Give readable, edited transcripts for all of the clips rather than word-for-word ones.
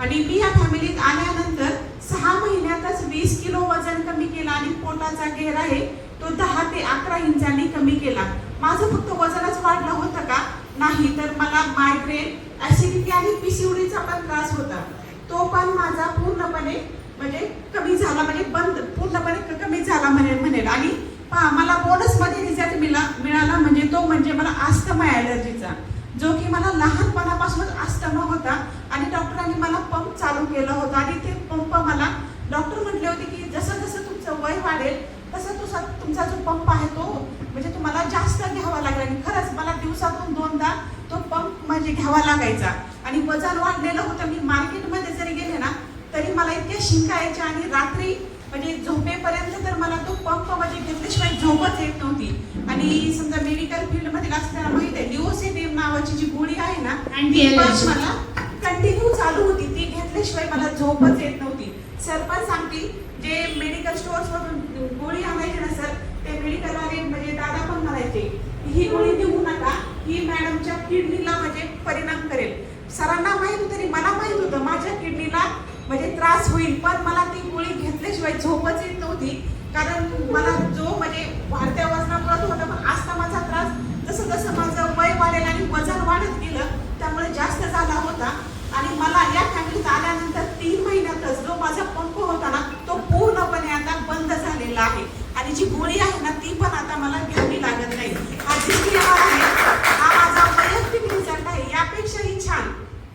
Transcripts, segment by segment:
आणि मी या फॅमिलीत आल्यानंतर 6 महिन्यातच 20 किलो वजन कमी केलं आणि पोटाचा घेर आहे तो 10 ते 11 इंचांनी कमी केला. माझं फक्त वजनच वाढलं होतं का? नाही, तर मला मायग्रेन, ऍसिडिटी आणि पीसीओडीचा पण त्रास होता. तो पण माझा पूर्णपणे म्हणजे कमी झाला, म्हणजे पूर्णपणे कमी झाला म्हणेल. आणि मला बोनसमध्ये रिझल्ट मिळाला म्हणजे मला अस्थमा ॲलर्जीचा, जो की मला लहानपणापासूनच अस्थमा होता. आणि डॉक्टरांनी मला पंप चालू केला होता आणि ते पंप मला डॉक्टर म्हटले होते की जसं जसं तुमचं वय वाढेल तसं तुमचा जो पंप आहे तो म्हणजे तुम्हाला जास्त घ्यावा लागला. आणि खरंच मला दिवसातून 2दा तो पंप म्हणजे घ्यावा लागायचा. आणि वजन वाढलेलं होतं. मी मार्केटमध्ये जरी गेले ना तरी मला इतक्या शिंका यायच्या आणि रात्री म्हणजे झोपेपर्यंत तर मला तो पंप म्हणजे घेतल्याशिवाय झोपच येत नव्हती. आणि समजा मेडिकल फील्डमध्ये असताना माहिती आहे लिओसिडिम नावाची जी गोळी आहे ना ती पण मला कंटिन्यू चालू होती. ती घेतल्याशिवाय मला झोपच येत नव्हती. सर पण सांगतील जे मेडिकल स्टोअर्समधून गोळी आणायचे ना सर, ते मेडिकलवाले म्हणजे दादा पण म्हणायचे ही गोळी देऊ नका, ही मॅडमच्या किडनीला म्हणजे परिणाम करेल. सरांना माहित होतं आणि मला माहित होतं माझ्या किडनीला म्हणजे त्रास होईल, पण मला ती गोळी घेतल्याशिवाय झोपच येत नव्हती. कारण मला जो म्हणजे वाढत्या वजनामुळे होता, पण अस्थमाचा त्रास जसं जसं माझं वय वाढेल आणि वजन वाढत गेलं त्यामुळे जास्त झाला होता. आणि मला या फॅमिलीत आल्यानंतर 3 महिन्यातच जो माझा पंप होता ना तो पूर्णपणे आता बंद झालेला आहे. आणि जी गोळी आहे ना ती पण आता मला घ्यावी लागत नाही. हा डिस्क्लेमर आहे, हा माझा वैयक्तिक रिझल्ट आहे. यापेक्षाही छान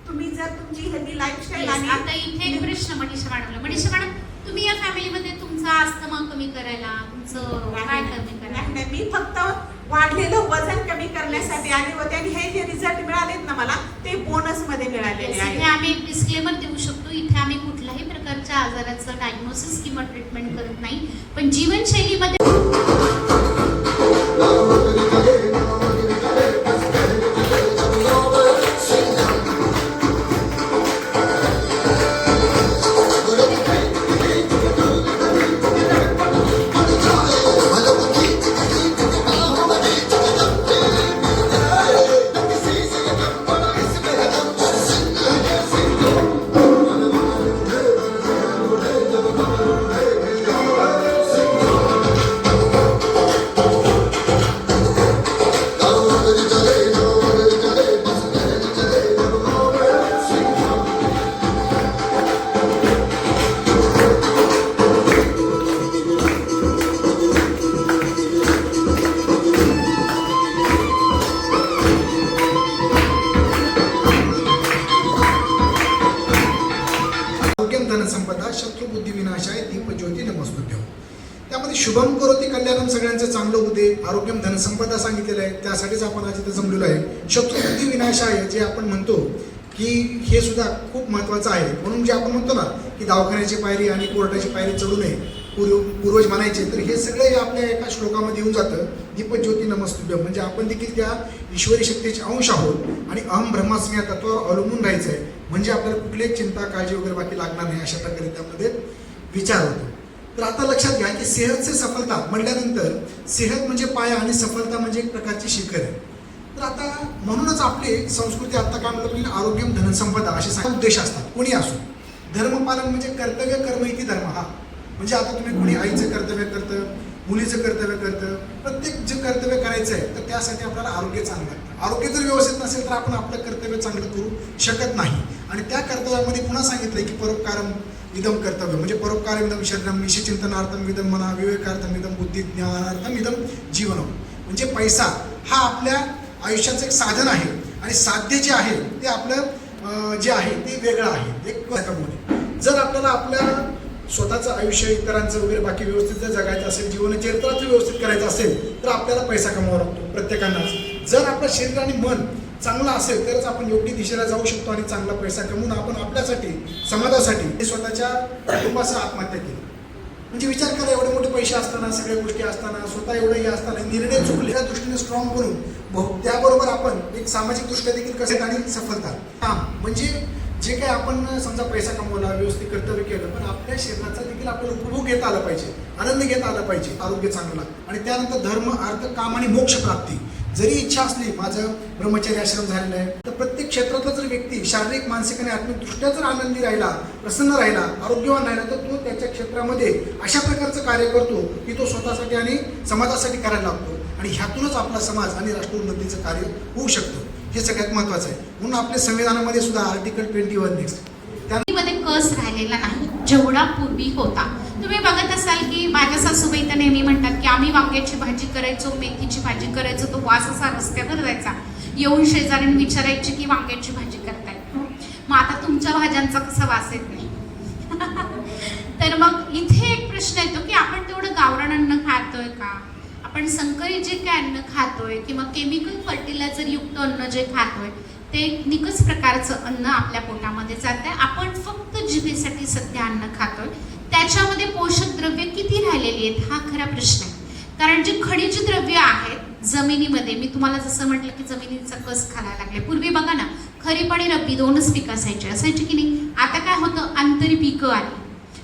तुम्ही जर तुमची हेल्दी लाईफस्टाईल आणि आता इथे एक प्रश्न मनीषा मॅडम, तुम्ही या फॅमिलीमध्ये तुमचा अस्थमा कमी करायला तुमचं काय कमी करायला? नाही, मी फक्त वाढलेलं वजन कमी करण्यासाठी आले होते. आणि हे जे रिझल्ट मिळालेत ना मला ते बोनस मध्ये मिळालेले आहे. इथे आम्ही एक डिस्क्लेमर देऊ शकतो, इथे आम्ही कुठल्याही प्रकारच्या आजाराचं डायग्नोसिस किंवा ट्रीटमेंट करत नाही, पण जीवनशैलीमध्ये संपदा शत्रु बुद्धी विनाशाय दीप ज्योती नमस्तुभ्यं. त्यामध्ये शुभम करोति कल्याणम, सगळ्यांचं चांगलं होऊ दे. आरोग्यम धनसंपदा सांगितलेलं आहे, त्यासाठीच आपण आज इथं जमलेलो आहे. शत्रु बुद्धी विनाशाय जे आपण म्हणतो की हे सुद्धा खूप महत्त्वाचं आहे. म्हणून जे आपण म्हणतो ना की दवाखान्याची पायरी आणि कोर्टाची पायरी चढू नये पूर्वज म्हणायचे, तर हे सगळे आपल्या एका श्लोकामध्ये येऊन जातं. दीपज्योती नमस्तुभ्यं म्हणजे आपण देखील त्या ईश्वरी शक्तीचे अंश आहोत आणि अहम ब्रह्मास्मी या तत्वावर अवलंबून राहायचं आहे. म्हणजे आपल्याला कुठलीही चिंता काळजी वगैरे बाकी लागणार नाही, अशा प्रकारे त्यामध्ये विचार होतो. तर आता लक्षात घ्या की सेहतचे सफलता म्हटल्यानंतर सेहत म्हणजे पाया आणि सफलता म्हणजे एक प्रकारची शिखर आहे. तर आता म्हणूनच आपली संस्कृती आता काय म्हणतो की आरोग्यम धनसंपदा असे उद्देश असतात. कोणी असो, धर्मपालन म्हणजे कर्तव्य कर्म इति धर्म. हा म्हणजे आता तुम्ही कोणी आईचं कर्तव्य करतं, मुलीचं कर्तव्य करतं, प्रत्येक जे कर्तव्य करायचं आहे तर त्यासाठी आपल्याला आरोग्य चांगलं लागतं. आरोग्य जर व्यवस्थित नसेल तर आपण आपलं कर्तव्य चांगलं करू शकत नाही. आणि त्या कर्तव्यामध्ये पुन्हा सांगितलंय की परोपकारम इदम कर्तव्य, म्हणजे परोपकारम इदम शरणम, निश्चिंतनार्थम इदम मना, विवेकार्थम इदम बुद्धी, ज्ञानार्थम इदम जीवनम. म्हणजे पैसा हा आपल्या आयुष्याचं एक साधन आहे आणि साध्य जे आहे ते आपलं जे आहे ते वेगळं आहे. एक कमवणे जर आपल्याला आपल्या स्वतःचं आयुष्य इतरांचं वगैरे बाकी व्यवस्थित जर जगायचं असेल, जीवनचरित्राचं व्यवस्थित करायचं असेल तर आपल्याला पैसा कमवावा लागतो प्रत्येकांनाच. जर आपलं शरीर आणि मन चांगलं असेल तरच आपण योग्य दिशेला जाऊ शकतो आणि चांगला पैसा कमवून आपण आपल्यासाठी, समाजासाठी, स्वतःच्या कुटुंबासह आत्महत्या केली. म्हणजे विचार करा, एवढे मोठे पैसे असताना, सगळ्या गोष्टी असताना, स्वतः एवढं हे असताना निर्णय चुकले, त्या दृष्टीने स्ट्रॉंग बनून त्याबरोबर आपण एक सामाजिक दृष्ट्या देखील कसे आणि सफलता म्हणजे जे काही आपण समजा पैसा कमवला, व्यवस्थित कर्तव्य केलं, पण आपल्या शरीराचा देखील आपल्याला उपभोग घेता आला पाहिजे, आनंद घेता आला पाहिजे, आरोग्य चांगला. आणि त्यानंतर धर्म, अर्थ, काम आणि मोक्ष प्राप्ती. जरी इच्छा असली माझं ब्रह्मचर्य आश्रम झालेलं आहे तर प्रत्येक क्षेत्रातला जर व्यक्ती शारीरिक, मानसिक आणि आत्मिकदृष्ट्या जर आनंदी राहिला, प्रसन्न राहिला, आरोग्यवान राहिला, तर तो त्याच्या क्षेत्रामध्ये अशा प्रकारचं कार्य करतो की तो स्वतःसाठी आणि समाजासाठी करायला लागतो आणि ह्यातूनच आपला समाज आणि राष्ट्र उन्नतीचं कार्य होऊ शकतं. हे सगळ्यात महत्त्वाचं आहे. म्हणून आपल्या संविधानामध्ये सुद्धा आर्टिकल 21 नेक्स्ट मध्ये कस राहिलेला नाही जेवढा पूर्वी होता. तुम्ही बघत असाल की माझ्या सासूबाई तर नेहमी म्हणतात की आम्ही वांग्याची भाजी करायचो, मेथीची भाजी करायचो, तो वास असा रस्त्यावर जायचा, येऊन शेजाऱ्यांनी विचारायची की वांग्याची भाजी करताय, मग आता तुमच्या भाज्यांचा कसा वास येत नाही. तर मग इथे एक प्रश्न येतो की आपण तेवढं गावरान अन्न खातोय का, आपण संकरित जे काय अन्न खातोय किंवा केमिकल फर्टिलायझर युक्त अन्न जे खातोय ते निकच प्रकारचं अन्न आपल्या पोटामध्ये जातंय. आपण फक्त जिभेसाठी सध्या अन्न खातोय, त्याच्यामध्ये पोषक द्रव्य किती राहिलेली आहेत हा खरा प्रश्न आहे. कारण जी खनिज द्रव्य आहेत जमिनीमध्ये, मी तुम्हाला जसं म्हटलं की जमिनीचा कस खायला लागले. पूर्वी बघा ना, खरीप आणि रब्बी 2च पिकं असायची की नाही. आता काय होतं, आंतरी पिकं आली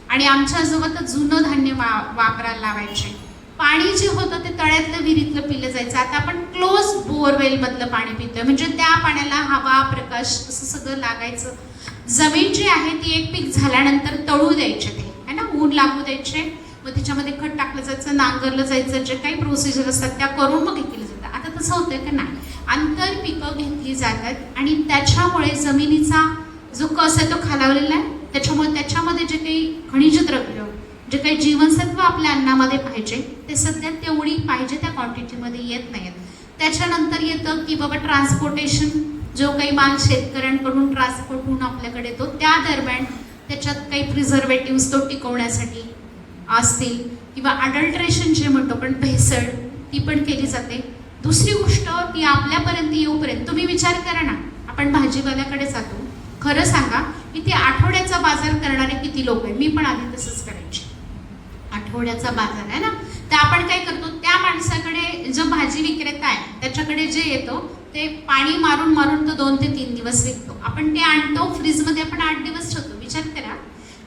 आणि आमच्या आजोबा तर जुनं धान्य वापरायला लावायचे. पाणी जे होतं ते तळ्यातलं विहिरीतलं पिलं जायचं. आता आपण क्लोज बोअरवेलमधलं पाणी पितोय, म्हणजे त्या पाण्याला हवा, प्रकाश असं सगळं लागायचं. जमीन जी आहे ती एक पीक झाल्यानंतर तळू द्यायचे, ते है ना, ऊन लागू द्यायचे, मग त्याच्यामध्ये खत टाकलं जायचं, नांगरलं जायचं, जे काही प्रोसिजर असतात त्या करून मग घेतली जातात. आता तसं होतंय का नाही, आंतर पिकं घेतली जातात आणि त्याच्यामुळे जमिनीचा जो कस आहे तो खालावलेला आहे. त्याच्यामुळे त्याच्यामध्ये जे काही खनिज द्रव्य, जे काही जीवनसत्व आपल्या अन्नामध्ये पाहिजे ते सध्या तेवढी पाहिजे त्या क्वांटिटीमध्ये येत नाहीत. त्याच्यानंतर येतं की बाबा ट्रान्सपोर्टेशन, जो काही माल शेतकऱ्यांकडून ट्रान्सपोर्ट होऊन आपल्याकडे येतो त्या दरम्यान त्याच्यात काही प्रिझर्वेटिव्स तो टिकवण्यासाठी असतील किंवा अडल्ट्रेशन जे म्हणतो पण भेसळ ती पण केली जाते. दुसरी गोष्ट ती आपल्यापर्यंत येऊपर्यंत तुम्ही विचार करा ना, आपण भाजीवाल्याकडे जातो, खरं सांगा इथे आठवड्याचा बाजार करणारे किती लोक आहेत. मी पण आधी तसंच करायची, आठवड्याचा बाजार आहे ना, तर आपण काय करतो, त्या माणसाकडे जो भाजी विक्रेता आहे त्याच्याकडे जे येतो ते पाणी मारून मारून तो 2 ते 3 दिवस विकतो. आपण ते आणतो फ्रीजमध्ये, आपण 8 दिवस ठेवतो, विचार करा,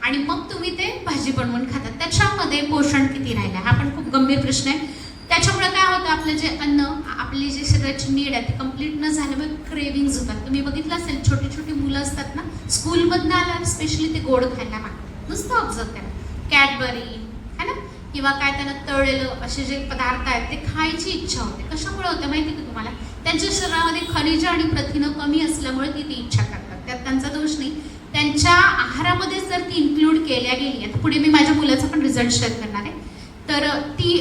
आणि मग तुम्ही ते भाजी बनवून खातात. त्याच्यामध्ये पोषण किती राहिलं हा पण खूप गंभीर प्रश्न आहे. त्याच्यामुळे काय होतं, आपलं जे अन्न, आपली जी शरीराची नीड आहे ती कंप्लीट न झाल्यामुळे क्रेविंग्ज होतात. तुम्ही बघितलं असेल, छोटी छोटी मुलं असतात ना, स्कूलमधनं आल्यावर स्पेशली ते गोड खायला मागतात. नुसतं ऑब्झर्व करा, कॅडबरी है ना, किंवा काय त्यांना तळलेलं असे जे पदार्थ आहेत ते खायची इच्छा होते. कशामुळे होते माहिती का तुम्हाला, त्यांच्या शरीरामध्ये खनिज आणि प्रथिनं कमी असल्यामुळे ती इच्छा करतात. त्यात त्यांचा दोष नाही, त्यांच्या आहारामध्ये जर ती इन्क्लूड केल्या गेली आहे. पुढे मी माझ्या मुलाचा पण रिझल्ट शेअर करणार आहे, तर ती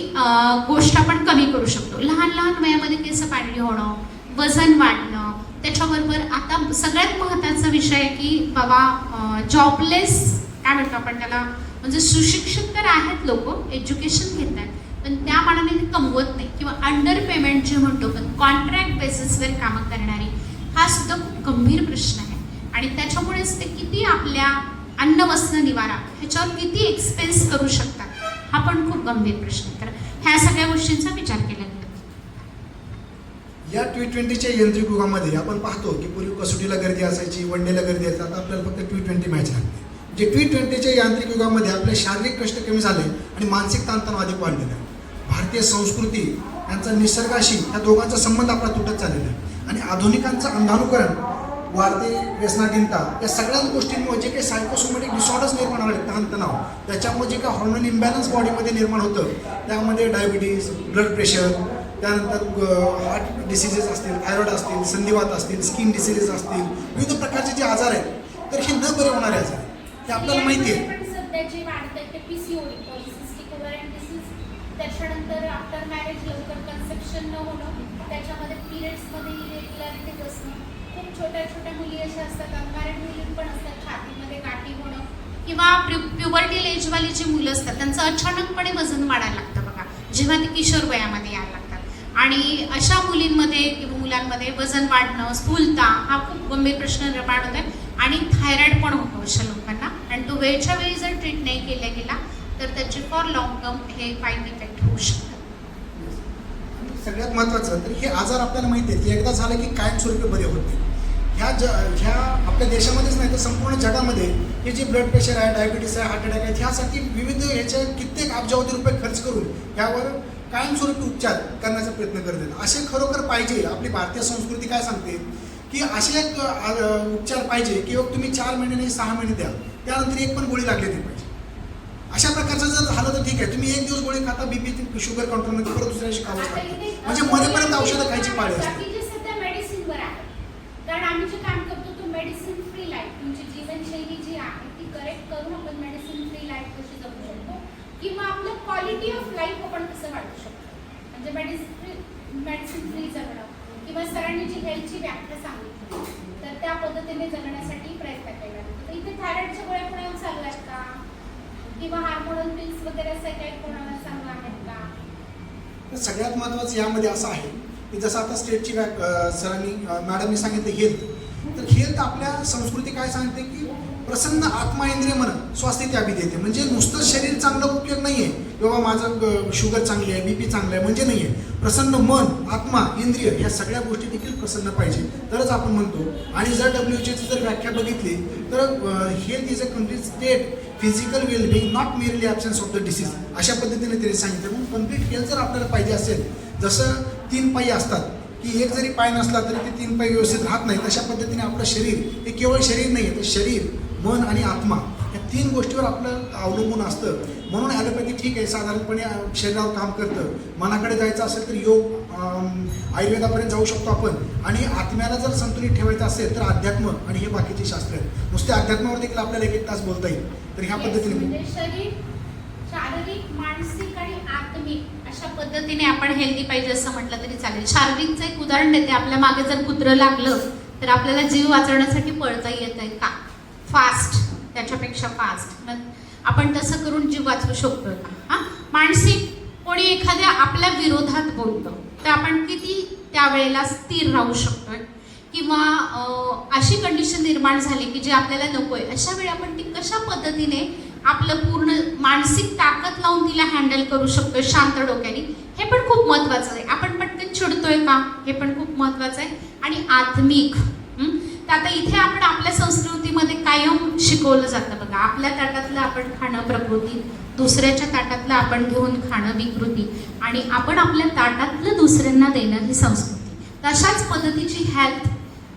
गोष्ट आपण कमी करू शकतो. लहान लहान वयामध्ये केस पांढरी होणं, वजन वाढणं, त्याच्याबरोबर आता सगळ्यात महत्त्वाचा विषय आहे की बाबा जॉबलेस काय म्हणतो आपण त्याला, म्हणजे सुशिक्षित तर आहेत लोक, एज्युकेशन घेत आहेत पण त्या मानाने ते कमवत नाही, किंवा अंडर पेमेंट जे म्हणतो पण कॉन्ट्रॅक्ट बेसिसवर कामं करणारी, हा सुद्धा खूप गंभीर प्रश्न आहे. आणि त्याच्यामुळेच ते किती आपल्या अन्न वस्त्र निवारा ह्याच्यावर किती एक्सपेन्स करू शकतात हा पण खूप गंभीर प्रश्न आहे. तर ह्या सगळ्या गोष्टींचा विचार केला गेला. या T20च्या यांत्रिक युगामध्ये आपण पाहतो की पूर्वी कसोटीला गर्दी असायची, वन डेला गर्दी असायची, आता आपल्याला फक्त T20 मॅच लागते. जे T20च्या यांत्रिक युगामध्ये आपले शारीरिक कष्ट कमी झाले आणि मानसिक ताणतणाव अधिक वाढलेला आहे. भारतीय संस्कृती यांचा निसर्गाशी या दोघांचा संबंध आपला तुटत चाललेला आहे आणि आधुनिकांचं अंधानुकरण, वाढते व्यसनाधीनता, या सगळ्याच गोष्टींमुळे जे काही सायकोसोमॅटिक डिसऑर्डर्स निर्माण होते, ताणतणाव, त्याच्यामुळे जे काही हॉर्मोन इम्बॅलन्स बॉडीमध्ये निर्माण होतं, त्यामध्ये डायबिटीज, ब्लड प्रेशर, त्यानंतर हार्ट डिसिजेस असतील, थायरॉइड असतील, संधिवात असतील, स्किन डिसिजेस असतील, विविध प्रकारचे जे आजार आहेत, तर हे न बरे होणारे आजार आहेत. हे आपल्याला माहिती आहे. पण सध्या जे वाढतंय ते PCOD, पॉलिसिस्टिक ओव्हरियन डिसीज, त्याच्यानंतर आफ्टर मॅरेज लवकर कन्सेप्शन न होणं, त्याच्यामध्ये पिरियड्समध्ये इरेग्युलॅरिटीज असणं, खूप छोट्या छोट्या मुली अशा असतात, अनमॅरिड मुली पण असतात, छातीमध्ये गाठी होणं, किंवा प्युबर्टी एजवाली जी मुलं असतात त्यांचं अचानकपणे वजन वाढायला लागतं बघा, जेव्हा ते किशोर वयामध्ये यायला लागतात. आणि अशा मुलींमध्ये किंवा मुलांमध्ये वजन वाढणं, स्थूलता हा खूप गंभीर प्रश्न निर्माण होत आहे. आणि थायरॉइड पण होतो अशा लोकांना, आणि तो वेळच्या वेळी जर ट्रीट नाही केला गेला तर त्याचे फॉर लॉंग टर्म हे फाईन इफेक्ट होऊ शकतात. सगळ्यात महत्त्वाचं तर हे आजार आपल्याला माहिती आहे की एकदा झालं की कायमस्वरूपी बरे होते. ह्या आपल्या देशामध्येच नाही तर संपूर्ण जगामध्ये हे जे ब्लड प्रेशर आहे, डायबिटीस आहे, हार्ट अटॅक आहे, ह्यासाठी विविध ह्याच्या कित्येक अब्जावधी रुपये खर्च करून यावर कायमस्वरूपी उपचार करण्याचा प्रयत्न करतात. असे खरोखर पाहिजे. आपली भारतीय संस्कृती काय सांगते की असे एक उपचार पाहिजे की तुम्ही 4 महिने नाही 6 महिने द्या, त्यानंतर एक पण गोळी लागली नाही पाहिजे. अशा प्रकारचं जर झालं तर ठीक आहे, तुम्ही एक दिवस गोळी खाता बीपी शुगर कंट्रोलमध्ये, परत दुसऱ्या दिवशी खावंच लागतं. म्हणजे मरेपर्यंत औषधं खायची पाळी असते. बाकीचे सध्या मेडिसिनवर आहे, कारण आम्ही जे काम करतो तो मेडिसिन फ्री लाईफ, तुमची जीवनशैली जी आहे ती करेक्ट करून आपण मेडिसिन फ्री लाईफ कशी जगू शकतो किंवा आपलं क्वालिटी ऑफ लाईफ आपण कसं वाढवू शकतो. म्हणजे मेडिसिन फ्री जगणं किंवा सरांनी जी हेल्थची व्याख्या सांगितली तर त्या पद्धतीने जगण्यासाठी प्रयत्न केला. तर इथे थायरॉइडच्या गोळ्या कोणाला चालू आहेत का किंवा हार्मोनल पिल्स वगैरे असं काही कोणाला चालू आहेत का? तर सगळ्यात महत्त्वाचं यामध्ये असं आहे की जसं आता स्टेटची सरांनी मॅडमनी सांगितलं हेल्थ, तर हेल्थ आपल्या संस्कृती काय सांगते की प्रसन्न आत्मा इंद्रिय मन स्वास्थ्य त्याबी देते. म्हणजे नुसतं शरीर चांगलं उपयोग नाही आहे, किंवा माझं शुगर चांगली आहे, बीपी चांगलं आहे म्हणजे नाही आहे. प्रसन्न मन, आत्मा, इंद्रिय ह्या सगळ्या गोष्टी देखील प्रसन्न पाहिजे तरच आपण म्हणतो. आणि जर WHOची जर व्याख्या बघितली तर health is a complete state physical wellbeing not merely absence of the disease, अशा पद्धतीने त्यांनी सांगितलं. म्हणून कम्प्लीट हेल्थ जर आपल्याला पाहिजे असेल, जसं 3 पायी असतात की एक जरी पाय नसला तरी ते 3 पायी व्यवस्थित राहत नाही, तशा पद्धतीने आपलं शरीर हे केवळ शरीर नाही आहे, तर शरीर, मन आणि आत्मा या 3 गोष्टीवर आपलं अवलंबून असतं. म्हणून ॲलोपॅथी ठीक आहे, साधारणपणे शरीरावर काम करतं. मनाकडे जायचं असेल तर योग, आयुर्वेदापर्यंत जाऊ शकतो आपण. आणि आत्म्याला जर संतुलित ठेवायचं असेल तर अध्यात्म आणि हे बाकीचे शास्त्र आहेत. नुसते अध्यात्मावर देखील आपल्याला 1-1 तास बोलता येईल. तर ह्या पद्धतीने म्हणजे शरीर, शारीरिक, मानसिक आणि आत्मिक अशा पद्धतीने आपण हेल्दी पाहिजे असं म्हटलं तरी चालेल. शारीरिकचं एक उदाहरण देते. आपल्या मागे जर कुत्रं लागलं तर आपल्याला जीव वाचवण्यासाठी पळता येत आहे का? फास्ट, त्याच्यापेक्षा फास्ट आपण तसं करून जीव वाचवू शकतो का? हां, मानसिक, कोणी एखाद्या आपल्या विरोधात बोलतं तर आपण किती त्यावेळेला स्थिर राहू शकतोय, किंवा अशी कंडिशन निर्माण झाली की जे आपल्याला नको आहे, अशा वेळी आपण ती कशा पद्धतीने आपलं पूर्ण मानसिक ताकद लावून तिला हँडल करू शकतोय शांत डोक्याने, हे पण खूप महत्त्वाचं आहे. आपण पटकन चिडतोय का, हे पण खूप महत्त्वाचं आहे. आणि आत्मिक, तर आता इथे आपण आपल्या संस्कृतीमध्ये कायम शिकवलं जातं बघा, आपल्या ताटातलं आपण खाणं प्रकृती, दुसऱ्याच्या ताटातलं आपण घेऊन खाणं विकृती, आणि आपण आपल्या ताटातलं दुसऱ्यांना देणं ही संस्कृती. तशाच पद्धतीची हेल्थ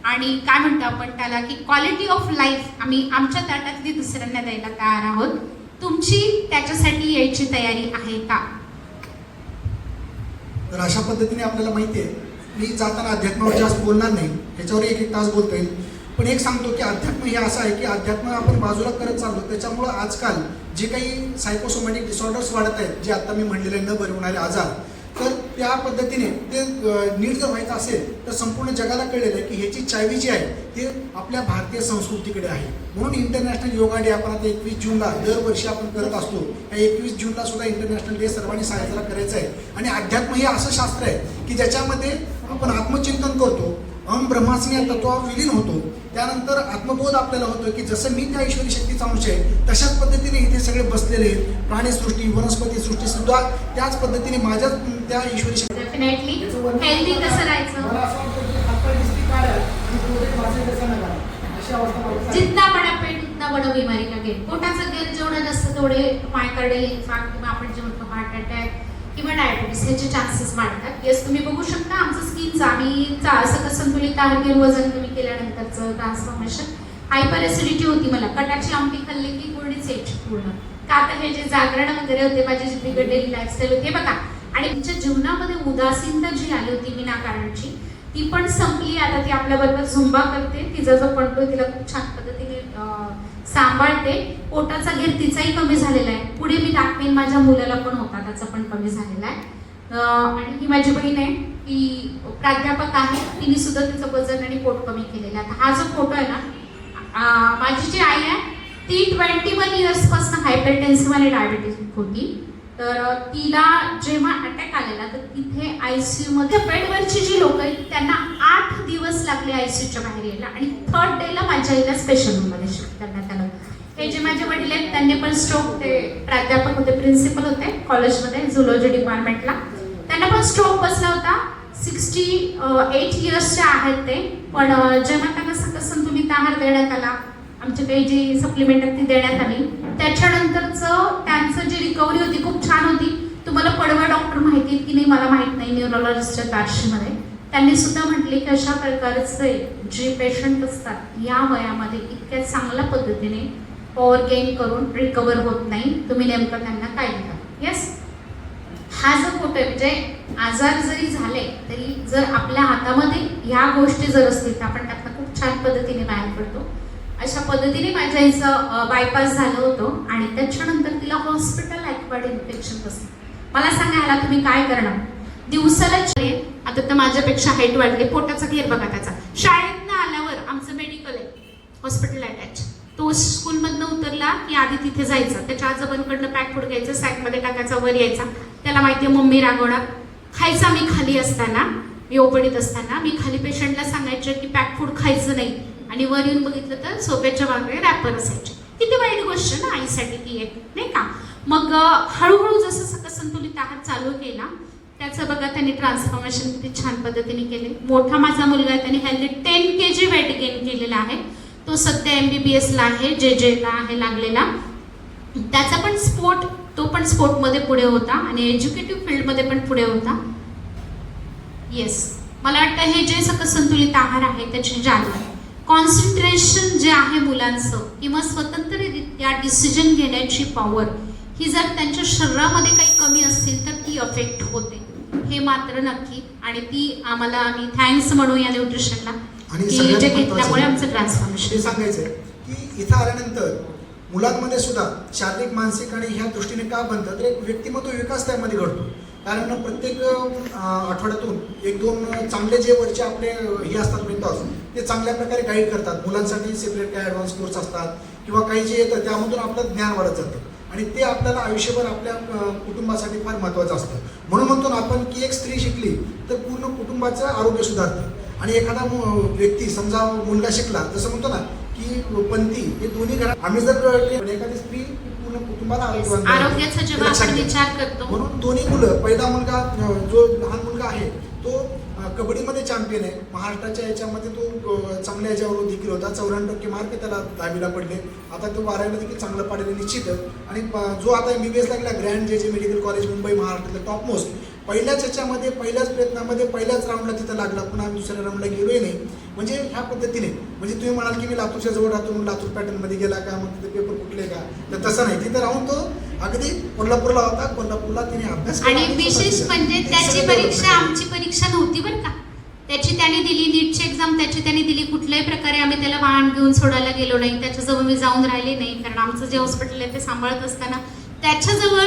आणि काय म्हणतो आपण त्याला की क्वालिटी ऑफ लाईफ आम्ही आमच्या ताटातली दुसऱ्यांना द्यायला तयार आहोत. तुमची त्याच्यासाठी यायची तयारी आहे का? तर अशा पद्धतीने आपल्याला माहिती आहे, मी जाताना अध्यात्मावर जास्त बोलणार नाही, ह्याच्यावर 1-1 तास बोलता येईल. पण एक सांगतो की अध्यात्म हे असं आहे की अध्यात्म आपण बाजूला करत चाललो. त्याच्यामुळं आजकाल जे काही सायकोसोमॅटिक डिसऑर्डर्स वाढत आहेत, जे आता मी म्हणलेले न बरे होणारे आजार, तर त्या पद्धतीने ते नीट जर व्हायचं असेल तर संपूर्ण जगाला कळलेलं आहे की ह्याची चावी जी आहे ते आपल्या भारतीय संस्कृतीकडे आहे. म्हणून इंटरनॅशनल योगा डे आपण आता 21 जूनला दरवर्षी आपण करत असतो. या 21 जूनला सुद्धा इंटरनॅशनल डे सर्वांनी साजरा करायचा आहे. आणि अध्यात्म हे असं शास्त्र आहे की ज्याच्यामध्ये आपण आत्मचिंतन करतो, अहम ब्रह्मास्मी या तत्वावर विलीन होतो, त्यानंतर आत्मबोध आपल्याला होतो की जसं मी त्या ईश्वरी शक्तीचा अंश आहे तशाच पद्धतीने इथे सगळे बसलेले आहेत. प्राणीसृष्टी, वनस्पती सृष्टी सुद्धा त्याच पद्धतीने माझ्या त्या ईश्वरी शक्ती. डेफिनेटली हेल्दी कसं राहायचं, जितना बडा पेट उतना बडा बिमारी का घेर. पोटाचा घेर जेवढा जास्त तेवढे मायकार्डियल इन्फार्क्ट किंवा आपण जे म्हणतो हार्ट अटॅक किंवा डायबिटीस ह्याचे चान्सेस वाढतात. येस, तुम्ही बघू शकता आमचं स्किनचं आम्ही संतुलित आहार घेऊन वजन कमी केल्यानंतरचं ट्रान्सफॉर्मेशन. हायपर ॲसिडिटी होती मला, कटाची आमटी खाल्ली की कोरडीच यायची पूर्ण. का आता हे जे जागरण वगैरे होते, माझी जी बिघडलेली लाईफस्टाईल होती, हे बघा. आणि तुमच्या जीवनामध्ये उदासीनता जी आली होती विनाकारणची, ती पण संपली. आता ती आपल्याबरोबर झुंबा करते, तिचा जो पडतोय तिला खूप छान पद्धतीने सांभाळते. पोटाचा घेर तिचाही कमी झालेला आहे. पुढे मी दाखवेन, माझ्या मुलाला पण होता, त्याचा पण कमी झालेला आहे. आणि ही माझी बहीण आहे, ती प्राध्यापक आहे, तिने सुद्धा तिचं वजन आणि पोट कमी केलेलं आहे. हा जो फोटो आहे ना, माझी जी आई आहे ती 21 इयर्सपासून हायपरटेन्सिव्ह आणि डायबिटीज होती. तर तिला जेव्हा अटॅक आलेला तर तिथे ICU मध्ये बेडवरची जी लोक आहेत त्यांना 8 दिवस लागले ICUच्या बाहेर यायला, आणि 3rd डेला माझ्या आईला स्पेशल रूममध्ये शिफ्ट करण्यात आलं. हे जे माझे वडील आहेत त्यांनी पण स्ट्रोक, ते प्राध्यापक होते, प्रिन्सिपल होते कॉलेजमध्ये झुलॉजी डिपार्टमेंटला, त्यांना पण स्ट्रोक बसला होता. 68 इयर्सचे आहेत ते. पण जेव्हा त्यांना संतुलित आहार देण्यात आला, आमची काही जी सप्लिमेंट ती देण्यात आली, त्याच्यानंतरचं त्यांचं जी रिकव्हरी होती खूप छान होती. तुम्हाला पडवळ डॉक्टर माहिती आहेत की नाही मला माहीत नाही, न्यूरोलॉजिस्टच्या तारशीमध्ये त्यांनी सुद्धा म्हटले की अशा प्रकारचे जे पेशंट असतात या वयामध्ये इतक्या चांगल्या पद्धतीने पॉवर गेन करून रिकवर होत नाही. तुम्ही नेमकं त्यांना काय देता? येस, हा जो फोटो आहे म्हणजे आजार जरी झाले तरी जर आपल्या हातामध्ये ह्या गोष्टी जर असतील तर आपण त्यातनं खूप छान पद्धतीने बाहेर पडतो. अशा पद्धतीने माझ्या आईचं बायपास झालं होतं आणि त्याच्यानंतर तिला हॉस्पिटल ॲक्वायर्ड इन्फेक्शन बसलं. मला सांगायला तुम्ही काय करणार? दिवसाला आता तर माझ्यापेक्षा हाईट वाढली, पोटाचा घेर बघा त्याचा. शाळेतनं आल्यावर आमचं मेडिकल आहे, हॉस्पिटल अटॅच. तो स्कूलमधनं उतरला की आधी तिथे जायचं, त्याच्या आजोबांकडनं पॅक फूड घ्यायचं, सॅकमध्ये टाकायचा, वर यायचा. त्याला माहिती आहे मम्मी रागवणार. खायचा मी खाली असताना, मी ओपडीत असताना मी खाली पेशंटला सांगायचे की पॅक फूड खायचं नाही आणि वर येऊन बघितलं तर सोप्याच्या मागे रॅपर असायचे. किती वाईट गोष्ट ना आईसाठी ती एक, नाही का? मग हळूहळू जसं सकसंतुलित आहार चालू केला त्याचं बघा त्यांनी ट्रान्सफॉर्मेशन किती छान पद्धतीने केले. मोठा माझा मुलगा आहे, त्यांनी हेल्दी 10 kg वेट गेन केलेला आहे. तो सध्या MBBSला आहे, JJला आहे लागलेला. त्याचा पण तो पण स्पोर्टमध्ये पुढे होता आणि एज्युकेटिव्ह फील्डमध्ये पण पुढे होता. येस, मला वाटतं हे जे सकसंतुलित आहार आहे त्याची जादू आहे. कॉन्सन्ट्रेशन जे आहे मुलांचं किंवा स्वतंत्ररित्या डिसिजन घेण्याची पॉवर ही जर त्यांच्या शरीरामध्ये काही कमी असतील तर ती अफेक्ट होते, हे मात्र नक्की. आणि ती आम्ही थँक्स म्हणू या न्यूट्रिशनला आणि की सगळ्यात जे महत्त्वाचं घेतल्यामुळे आमचं ट्रान्सफॉर्मेशन. हे सांगायचं आहे की इथं आल्यानंतर मुलांमध्ये सुद्धा शारीरिक, मानसिक आणि ह्या दृष्टीने का बनतं तर एक व्यक्तिमत्व विकास त्यामध्ये घडतो. कारण प्रत्येक आठवड्यातून 1-2 चांगले जे वरचे आपले हे असतात मेंटॉर्स ते चांगल्या प्रकारे गाईड करतात. मुलांसाठी सेपरेट काही ॲडव्हान्स कोर्स असतात किंवा काही जे येतं त्यामधून आपलं ज्ञान वाढत जातं आणि ते आपल्याला आयुष्यभर आपल्या कुटुंबासाठी फार महत्त्वाचं असतं. म्हणून म्हणतो ना आपण की एक स्त्री शिकली तर पूर्ण कुटुंबाचं आरोग्य सुधारतं. आणि एखादा व्यक्ती समजा मुलगा शिकला, जसं म्हणतो ना की पंथी हे दोन्ही घरात आम्ही जर एखादी स्त्री पूर्ण कुटुंबाला आरोग्याचा जेव्हा आपण विचार करतो म्हणून दोन्ही मुलं, पहिला मुलगा जो लहान मुलगा आहे तो कबड्डीमध्ये चॅम्पियन आहे महाराष्ट्राच्या याच्यामध्ये, तो चांगल्या याच्यावर देखील होता. 94% मार्क त्याला 10वीला पडले. आता तो 12वीला देखील चांगलं पाडलेलं निश्चित. आणि जो आता MBBSला गेला ग्रँड जे मेडिकल कॉलेज मुंबई महाराष्ट्रातलं टॉपमोस्ट, पहिल्याच याच्यामध्ये पहिल्याच प्रयत्नामध्ये पहिल्याच राऊंडला तिथं लागला, पुन्हा दुसऱ्या राऊंडला गेलोही नाही. म्हणजे ह्या पद्धतीने म्हणजे तुम्ही म्हणाल की मी लातूरच्या जवळ राहतो म्हणून लातूर पॅटर्नमध्ये गेला का, मग तिथे पेपर कुठले का, तर तसं नाही. तिथं राहून तो अगदी कोल्हापूरला होता, कोल्हापूरला तिने अभ्यास केला. आणि विशेष म्हणजे त्याची परीक्षा आमची परीक्षा नव्हती बरं का. त्याने दिली नीटची एक्झाम, त्याने दिली. कुठल्याही प्रकारे आम्ही त्याला वाहन घेऊन सोडायला गेलो नाही, त्याच्याजवळ मी जाऊन राहिले नाही. कारण आमचं जे हॉस्पिटल आहे ते सांभाळत असताना त्याच्याजवळ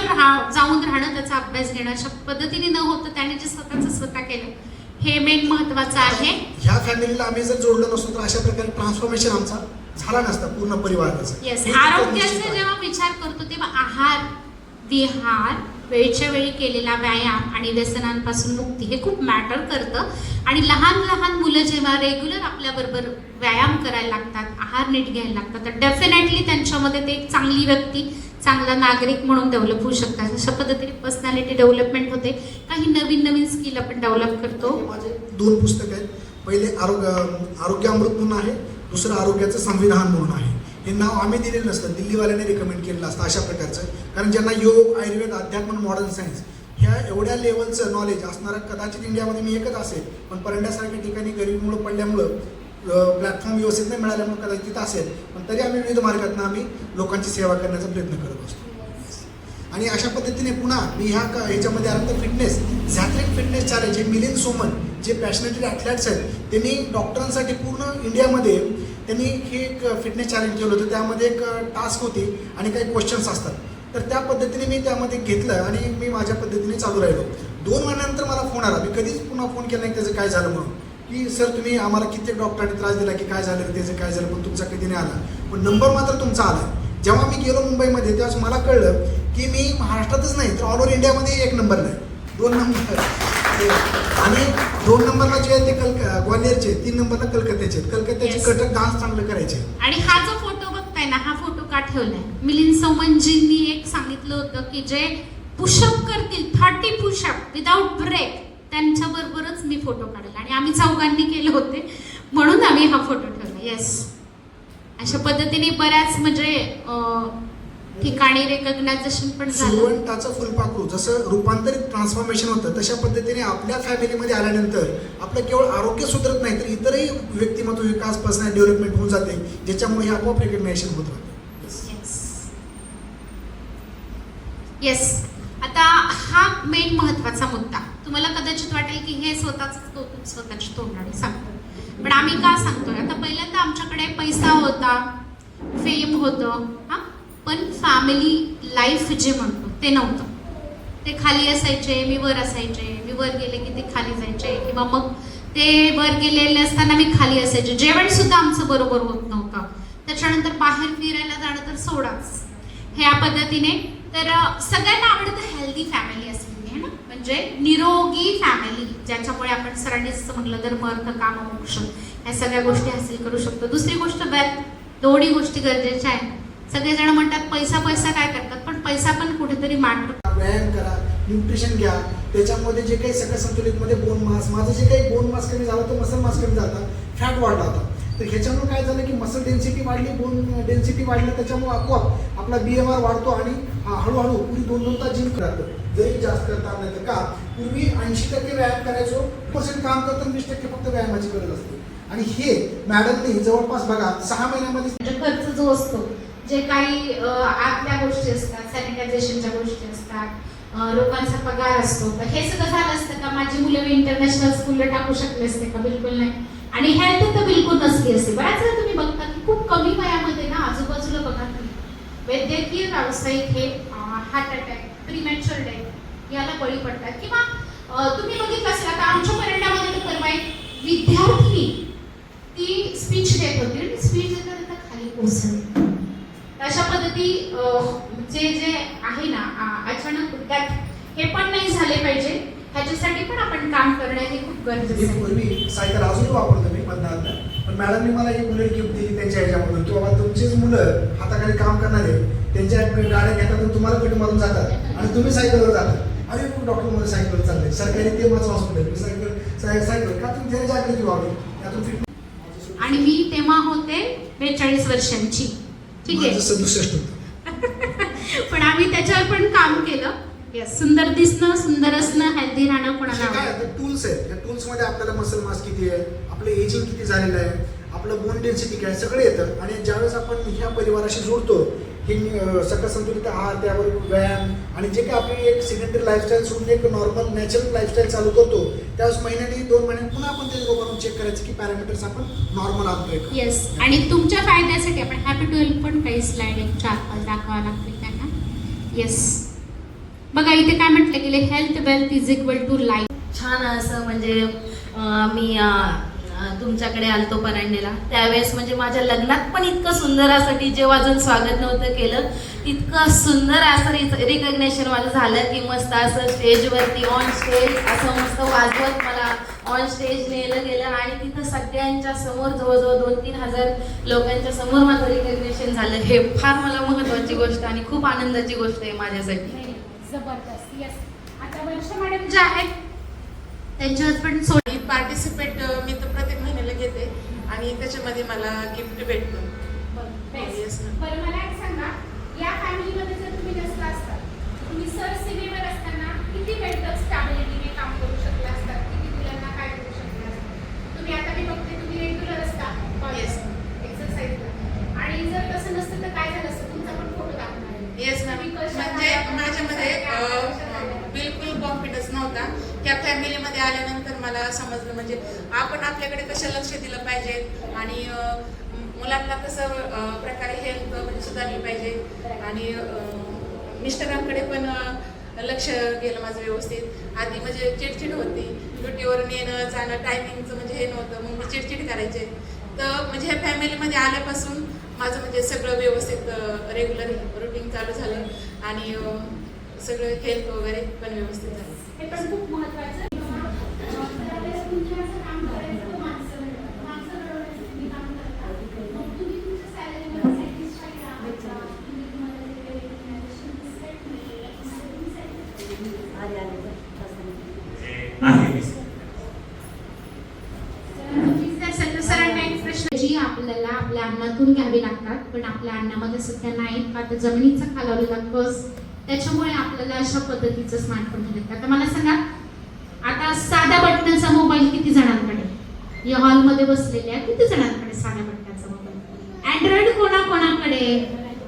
जाऊन राहणं, त्याचा अभ्यास घेणं अशा पद्धतीने न होतं त्याने जे स्वतः केलं हे मेन महत्वाचं आहे. ह्या फॅमिलीला आम्ही जर जोडलं नसतो तर अशा प्रकारे ट्रान्सफॉर्मेशन आमचा झाला नसता पूर्ण परिवाराचा. येस, आरोग्याचा जेव्हा विचार करतो तेव्हा आहार, विहार, वेळच्या वेळी केलेला व्यायाम आणि व्यसनांपासून मुक्ती हे खूप मॅटर करतं. आणि लहान मुलं जेव्हा रेग्युलर आपल्याबरोबर व्यायाम करायला लागतात, आहार नीट घ्यायला लागतात, तर डेफिनेटली त्यांच्यामध्ये ते एक चांगली व्यक्ती, चांगला नागरिक म्हणून डेव्हलप होऊ शकतात. अशा पद्धतीने पर्सनॅलिटी डेव्हलपमेंट होते. काही नवीन स्किल आपण डेव्हलप करतो. माझे 2 पुस्तकं आहेत. पहिले आरोग्य अमृत म्हणून आहे, दुसरं आरोग्याचं संविधान म्हणून आहे. हे नाव आम्ही दिलेलं नसतं, दिल्लीवाल्याने रिकमेंड केलेलं असतं अशा प्रकारचं. कारण ज्यांना योग, आयुर्वेद, अध्यात्म, मॉडर्न सायन्स ह्या एवढ्या लेवलचं नॉलेज असणारं कदाचित इंडियामध्ये मी एकच असेल, पण परंड्यासारख्या ठिकाणी गरिबीमुळं पडल्यामुळं प्लॅटफॉर्म व्यवस्थित नाही मिळाल्यामुळे कदाचित तिथं असेल, पण तरी आम्ही विविध मार्गातून आम्ही लोकांची सेवा करण्याचा प्रयत्न करत असतो. आणि अशा पद्धतीने पुन्हा मी ह्याच्यामध्ये आल्यानंतर फिटनेस, झॅथलिक फिटनेस चॅलेंज, हे मिलिंद सोमन जे पॅशनेटेड ॲथलेट्स आहेत त्यांनी डॉक्टरांसाठी पूर्ण इंडियामध्ये त्यांनी हे एक फिटनेस चॅलेंज केलं होतं. त्यामध्ये एक टास्क होती आणि काही क्वेश्चन्स असतात, तर त्या पद्धतीने मी त्यामध्ये घेतलं आणि मी माझ्या पद्धतीने चालू राहिलो. 2 महिन्यानंतर मला फोन आला, मी कधीच पुन्हा फोन केला नाही त्याचं काय झालं म्हणून, की सर तुम्ही आम्हाला कित्येक डॉक्टरांनी त्रास दिला की काय झालं त्याचं काय झालं, पण तुमचा कधी नाही आला, पण नंबर मात्र तुमचा आला. जेव्हा मी गेलो मुंबईमध्ये तेव्हाच मला कळलं की मी महाराष्ट्रातच नाही तर ऑल ओव्हर इंडियामध्ये 1 नंबर नाही, 2 नंबर आणि 2 नंबरला जे आहे ते ग्वालियरचे, 3 नंबरला कलकत्त्याचे. कलकत्त्याचे कटक डान्स चांगलं करायचे. आणि हा जो फोटो बघताय ना, हा फोटो का ठेवलाय? मिलिंद सोमनजींनी एक सांगितलं होतं की जे पुशअप करतील 30 पुशअप विदाउट ब्रेक त्यांच्याबरोबरच मी फोटो काढेल, आणि आम्ही चौघांनी केले होते म्हणून आम्ही हा फोटो ठेवला. येस, अशा पद्धतीने बऱ्याच म्हणजे ठिकाणी रेकग्नायझेशन पण झालं. सुरवंटाचं फुलपाखरू जसं रूपांतरित ट्रान्सफॉर्मेशन होतं तशा पद्धतीने आपल्या फॅमिलीमध्ये आल्यानंतर आपलं केवळ आरोग्य सुधरत नाही तर इतरही व्यक्तिमत्व विकास पर्सनॅलिटी डेव्हलपमेंट होऊन जाते, ज्याच्यामुळे हे आपोआप रेकग्नायझेशन होत राहतं. येस. आता हा मेन महत्वाचा मुद्दा. तुम्हाला कदाचित वाटेल की हे स्वतःच कौतुक स्वतःची तोंडाने सांगतो, पण आम्ही का सांगतोय? आता पहिल्यांदा आमच्याकडे पैसा होता, फेम होतं, हा, पण फॅमिली लाईफ जे म्हणतो ते नव्हतं. ते खाली असायचे, मी वर असायचे, मी वर गेले की ते खाली जायचे, किंवा मग ते वर गेलेले असताना मी खाली असायचे. जेवण सुद्धा आमचं बरोबर होत नव्हतं. त्याच्यानंतर बाहेर फिरायला जाणं तर सोडाच. ह्या पद्धतीने तर सगळ्यांना आवडतं हेल्दी फॅमिली असलेली आहे ना, म्हणजे निरोगी फॅमिली, ज्याच्यामुळे आपण सरांनी जसं म्हटलं धर्म अर्थ काम मोक्ष ह्या सगळ्या गोष्टी हासिल करू शकतो. दुसरी गोष्ट वेल्थ, दोन्ही गोष्टी गरजेच्या आहेत. सगळेजण म्हणतात पैसा पैसा काय करतात, पण पैसा पण कुठेतरी मॅटर. व्यायाम करा, न्यूट्रिशन घ्या, त्याच्यामध्ये जे काही सगळं संतुलितमध्ये बोन मास, माझं जे काही बोन मास कमी झालं तर मसल मास कमी झाला, फॅट वाढला होता. तर ह्याच्यामुळे काय झालं की मसल डेन्सिटी वाढली, बोन डेन्सिटी वाढली, त्याच्यामुळे आपोआप आपला BMR वाढतो आणि हळूहळू पुरी 2-2 तास जिम करतो. जरी जास्त करता नाही तर का पूर्वी 80% व्यायाम करायचो, 1% काम करतो, 20% फक्त व्यायामाची गरज असते. आणि हे मॅडमनी जवळपास बघा 6 महिन्यामध्ये खर्च जो असतो, जे काही आतल्या गोष्टी असतात, सॅनिटायझेशनच्या गोष्टी असतात, लोकांचा पगार असतो, तर हे सगळं झालं असतं का माझी मुलं मी इंटरनॅशनल स्कूलला टाकू शकले असते का? बिलकुल नाही. आणि हेल्थ तर बिलकुल नसली असते. बऱ्याच वेळा तुम्ही बघता की खूप कमी वयामध्ये ना आजूबाजूला बघा तुम्ही वैद्यकीय व्यावसायिक हे हार्ट अटॅक, प्रीमॅच्युअर डेथ याला बळी पडतात. किंवा तुम्ही बघितलं असेल आता आमच्या परिणामामध्ये तर परवा एक विद्यार्थिनी ती स्पीच देत होती आणि स्पीच देता खाली कोसळली. अशा पद्धती जे आहे ना अचानक त्यात हे पण नाही झाले पाहिजे. ह्याच्यासाठी पण आपण काम करणं हे खूप गरजेचं आहे. पूर्वी सायकल अजूनही वापरतो मी मधनात, पण मॅडमनी मला ही बुलेट गिफ्ट दिली त्यांच्या ह्याच्यामधून की बाबा तुमचीच मुलं हाताखाली काम करणारे त्यांच्या गाड्या घेतात, तुम्हाला पेट मारून जातात आणि तुम्ही सायकलवर जातात. अरे खूप डॉक्टर मला सायकलवर चाललंय, सरकारी ते माझं हॉस्पिटल, मी सायकल का तुम्ही त्याला जागृती व्हावी यातून फिट. आणि मी तेव्हा होते 42 वर्षांची, ठीक आहे. 67 पण आम्ही त्याच्यावर पण काम केलं. येस, सुंदर दिसणं, सुंदर असणं, हेल्दी राहणं कोणाला काय टूल्स आहेत, या टूल्समध्ये आपल्याला मसल मास किती आहे, आपलं एजिंग किती झालेलं आहे, आपलं बोन डेन्सिटी काय सगळं येतं. आणि ज्यावेळेस आपण ह्या परिवाराशी जोडतो ही सगळं संतुलित आहार, त्यावर व्यायाम आणि जे काही आपली एक सिलेंडर लाईफस्टाईल सोडून एक नॉर्मल नॅचरल लाईफस्टाईल चालू करतो, त्यावेळेस महिन्यानी 2 महिन्यांनी पुन्हा आपण ते रोगावरून चेक करायचं की पॅरामीटर्स आपण नॉर्मल आणतोय. येस. आणि तुमच्या फायद्यासाठी आपण हॅपी टू हेल्प पण काही स्लाइड 4-5 दाखवावं लागतील त्यांना. येस, बघा इथे काय म्हटलं गेले, health wealth is equal to life. छान असं म्हणजे मी तुमच्याकडे आलतो परांडेला त्यावेळेस म्हणजे माझ्या लग्नात पण इतकं सुंदर असं डीजे वाजून स्वागत नव्हतं केलं, इतकं सुंदर असं रिकग्नेशन माझं झालं की मस्त असं स्टेजवरती ऑन स्टेज असं मस्त वाजवत मला ऑन स्टेज नेलं गेलं आणि तिथं सगळ्यांच्या समोर जवळजवळ 2-3 हजार लोकांच्या समोर माझं रिकग्नेशन झालं. हे फार मला महत्त्वाची गोष्ट आणि खूप आनंदाची गोष्ट आहे माझ्यासाठी. जबरदस्त. येस. आता वर्षा मॅडम जे आहेत त्यांचे हजबंड सोड पार्टिसिपेट मी तर प्रत्येक महिन्याला घेते आणि त्याच्यामध्ये मला गिफ्ट भेटतं. Yes, ma'am. बरं मला एक सांगा, या फॅमिलीमध्ये जर तुम्ही नसला असता, तुम्ही सर सीमेवर असताना किती वेळ तक स्टॅबिलिटीने काम करू शकला असतात, किती मुलांना काय करू शकला असतात? तुम्ही आता मी बघते तुम्ही रेग्युलर असता Yes. एक्सरसाइजला, आणि जर तसं नसतं तर काय झालं असतं? तुमचा पण फोटो दाखवणार आहे. Yes ma'am. तुम्ही कशा म्हणजे आल्या, माझ्यामध्ये कशा आल्या? बिलकुल कॉन्फिडन्स नव्हता. त्या फॅमिलीमध्ये आल्यानंतर मला समजलं म्हणजे आपण आपल्याकडे कसं लक्ष दिलं पाहिजे आणि मुलांना कसं प्रकारे हेल्थ म्हणजे सुधारली पाहिजे आणि मिस्टरांकडे पण लक्ष गेलं माझं व्यवस्थित. आधी म्हणजे चिडचिड होती, ड्युटीवरून येणं जाणं टायमिंगचं म्हणजे हे नव्हतं, मग मी चिडचिड करायचे. तर म्हणजे ह्या फॅमिलीमध्ये आल्यापासून माझं म्हणजे सगळं व्यवस्थित रेग्युलर रुटीन चालू झालं आणि सगळं हेल्थ वगैरे पण व्यवस्थित झालं. हे पण खूप महत्त्वाचं. त्यावेळेस तुमच्या असं काम करायचं, माणसं घडवायचं तुम्ही काम करता. मग तुम्ही तुमच्या सॅलरीवर सॅटिस्फाईड आहात का? तुम्ही तुम्हाला जे काही recognition दिसत नाही, तुम्ही satisfied सरांना एक प्रश्न जी आपल्याला आपल्या अन्नातून घ्यावी लागतात पण आपल्या आणण्यामध्ये सध्या नाहीत का तर जमिनीचा खालावलेला कस त्याच्यामुळे आपल्याला अशा पद्धतीचं स्मार्टफोन भेटतं. आता मला सांगा, आता साध्या बटनाचा मोबाईल किती जणांकडे या हॉलमध्ये बसलेल्या किती जणांकडे साध्या बटनाचा मोबाईल? अँड्रॉइड कोणाकोणाकडे?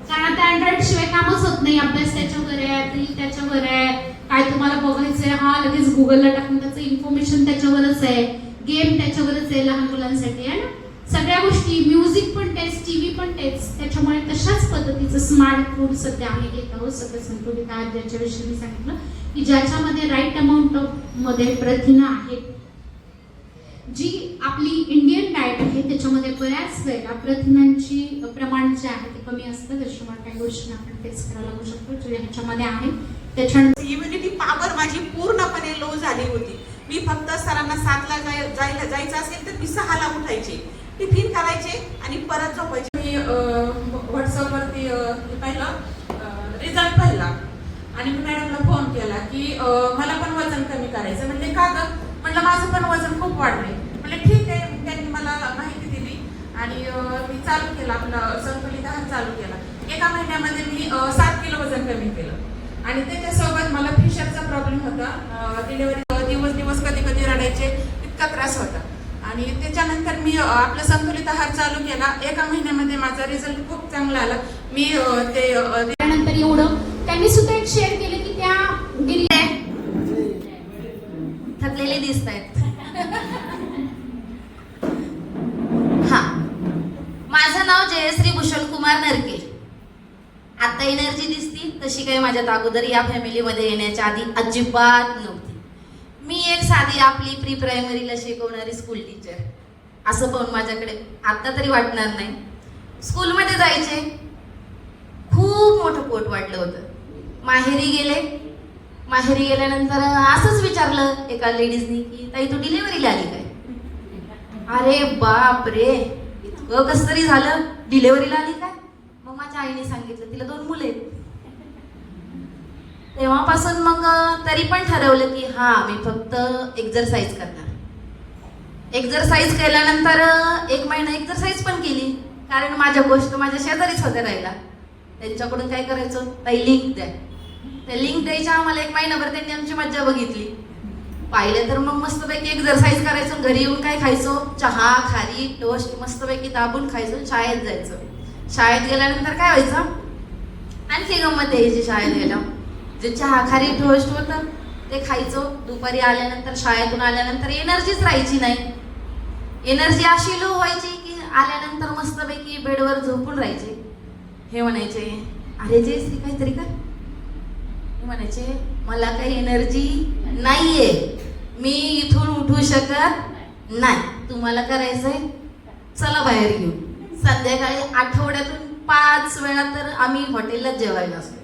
कारण आता अँड्रॉइड शिवाय कामच होत नाही. अभ्यास त्याच्यावर आहे, रील त्याच्यावर आहे, काय तुम्हाला बघायचंय हा लगेच गुगलला टाकून त्याचं इन्फॉर्मेशन त्याच्यावरच आहे, गेम त्याच्यावरच आहे लहान मुलांसाठी आहे ना. सगळ्या गोष्टी, म्युझिक पण तेच, टीव्ही पण तेच. त्याच्यामुळे तशाच पद्धतीचं स्मार्टफोन सध्या आम्ही घेत आहोत. सगळं संतुलित आहार ज्याच्याविषयी मी सांगितलं की ज्याच्यामध्ये राईट अमाऊंट मध्ये प्रथिनं आहेत. जी आपली इंडियन डाएट आहे त्याच्यामध्ये बऱ्याच वेळेला प्रथिनांची प्रमाण जे आहे ते कमी असतं. त्याच्यामुळे काही गोष्टी आपण फेस करायला लागू शकतो जे ह्याच्यामध्ये आहे. त्याच्यानंतर इम्युनिटी पॉवर माझी पूर्णपणे लो झाली होती. मी फक्त सरांना 7ला जायचं असेल तर मी 6ला उठायचे, टिफिन करायचे आणि परत झोपायचे. मी व्हॉट्सअपवरती पाहिलं, रिझल्ट पाहिला आणि मी मॅडमला फोन केला की मला पण वजन कमी करायचं. म्हणजे का गं? म्हटलं माझं पण वजन खूप वाढलंय. म्हणजे ठीक आहे, त्यांनी मला माहिती दिली आणि मी चालू केलं, आपलं संतुलित आहार चालू केला. एका महिन्यामध्ये मी 7 किलो वजन कमी केलं आणि त्याच्यासोबत मला फिशरचा प्रॉब्लेम होता. डिलिव्हरी दिवस कधी कधी रडायचे, इतका त्रास होता. आणि त्याच्यानंतर मी आपलं संतुलित आहार चालू केला. एका महिन्यामध्ये माझा रिझल्ट खूप चांगला आला. मी त्यानंतर एवढं त्यांनी सुद्धा एक शेअर केलं की त्या थकलेले दिसत आहेत. हा, माझं नाव जयश्री भूषण कुमार नरके. आता एनर्जी दिसती तशी काही माझ्यात अगोदर या फॅमिलीमध्ये येण्याच्या आधी अजिबात नव्हती. मी एक साधी आपली प्री प्रायमरीला शिकवणारी स्कूल टीचर असं पाहून माझ्याकडे आता तरी वाटणार नाही. स्कूलमध्ये जायचे, खूप मोठं पोट वाटलं होतं. माहेरी गेल्यानंतर असंच विचारलं एका लेडीजनी की ताई तू डिलिव्हरीला आली काय? अरे बाप रे, इतकं कसं तरी झालं, डिलिव्हरीला आली काय? मग माझ्या आईने सांगितलं तिला 2 मुलं आहेत. तेव्हापासून मग तरी पण ठरवलं की हा मी फक्त एक्झरसाईज करणार. एक्झरसाईज केल्यानंतर 1 महिना एक्झरसाईज पण केली, कारण माझ्या गोष्ट माझ्या शेजारीच होत्या राहिला. त्यांच्याकडून काय करायचं, ताई लिंक द्या. त्या लिंक द्यायच्या आम्हाला 1 महिनाभर त्यांनी आमची मज्जा बघितली. पाहिलं तर मग मस्तपैकी एक्झरसाईज करायचो, घरी येऊन काय खायचो, चहा खारी टोस्ट मस्तपैकी दाबून खायचो, शाळेत जायचो. शाळेत गेल्यानंतर काय व्हायचं, आणखी गंमत यायची. शाळेत गेल्या जे चहा खारी टोस्ट होतं ते खायचो. दुपारी आल्यानंतर, शाळेतून आल्यानंतर एनर्जीच राहायची नाही. एनर्जी अशी लो व्हायची की आल्यानंतर मस्तपैकी बेडवर झोपून राहायचे. हे म्हणायचे अरे जयश्री काहीतरी कर. हे म्हणायचे मला काही एनर्जी नाहीये, मी इथून उठू शकत नाही. तुम्हाला करायचंय चला बाहेर घेऊ. संध्याकाळी आठवड्यातून 5 वेळा तर आम्ही हॉटेललाच जेवायला असायचो.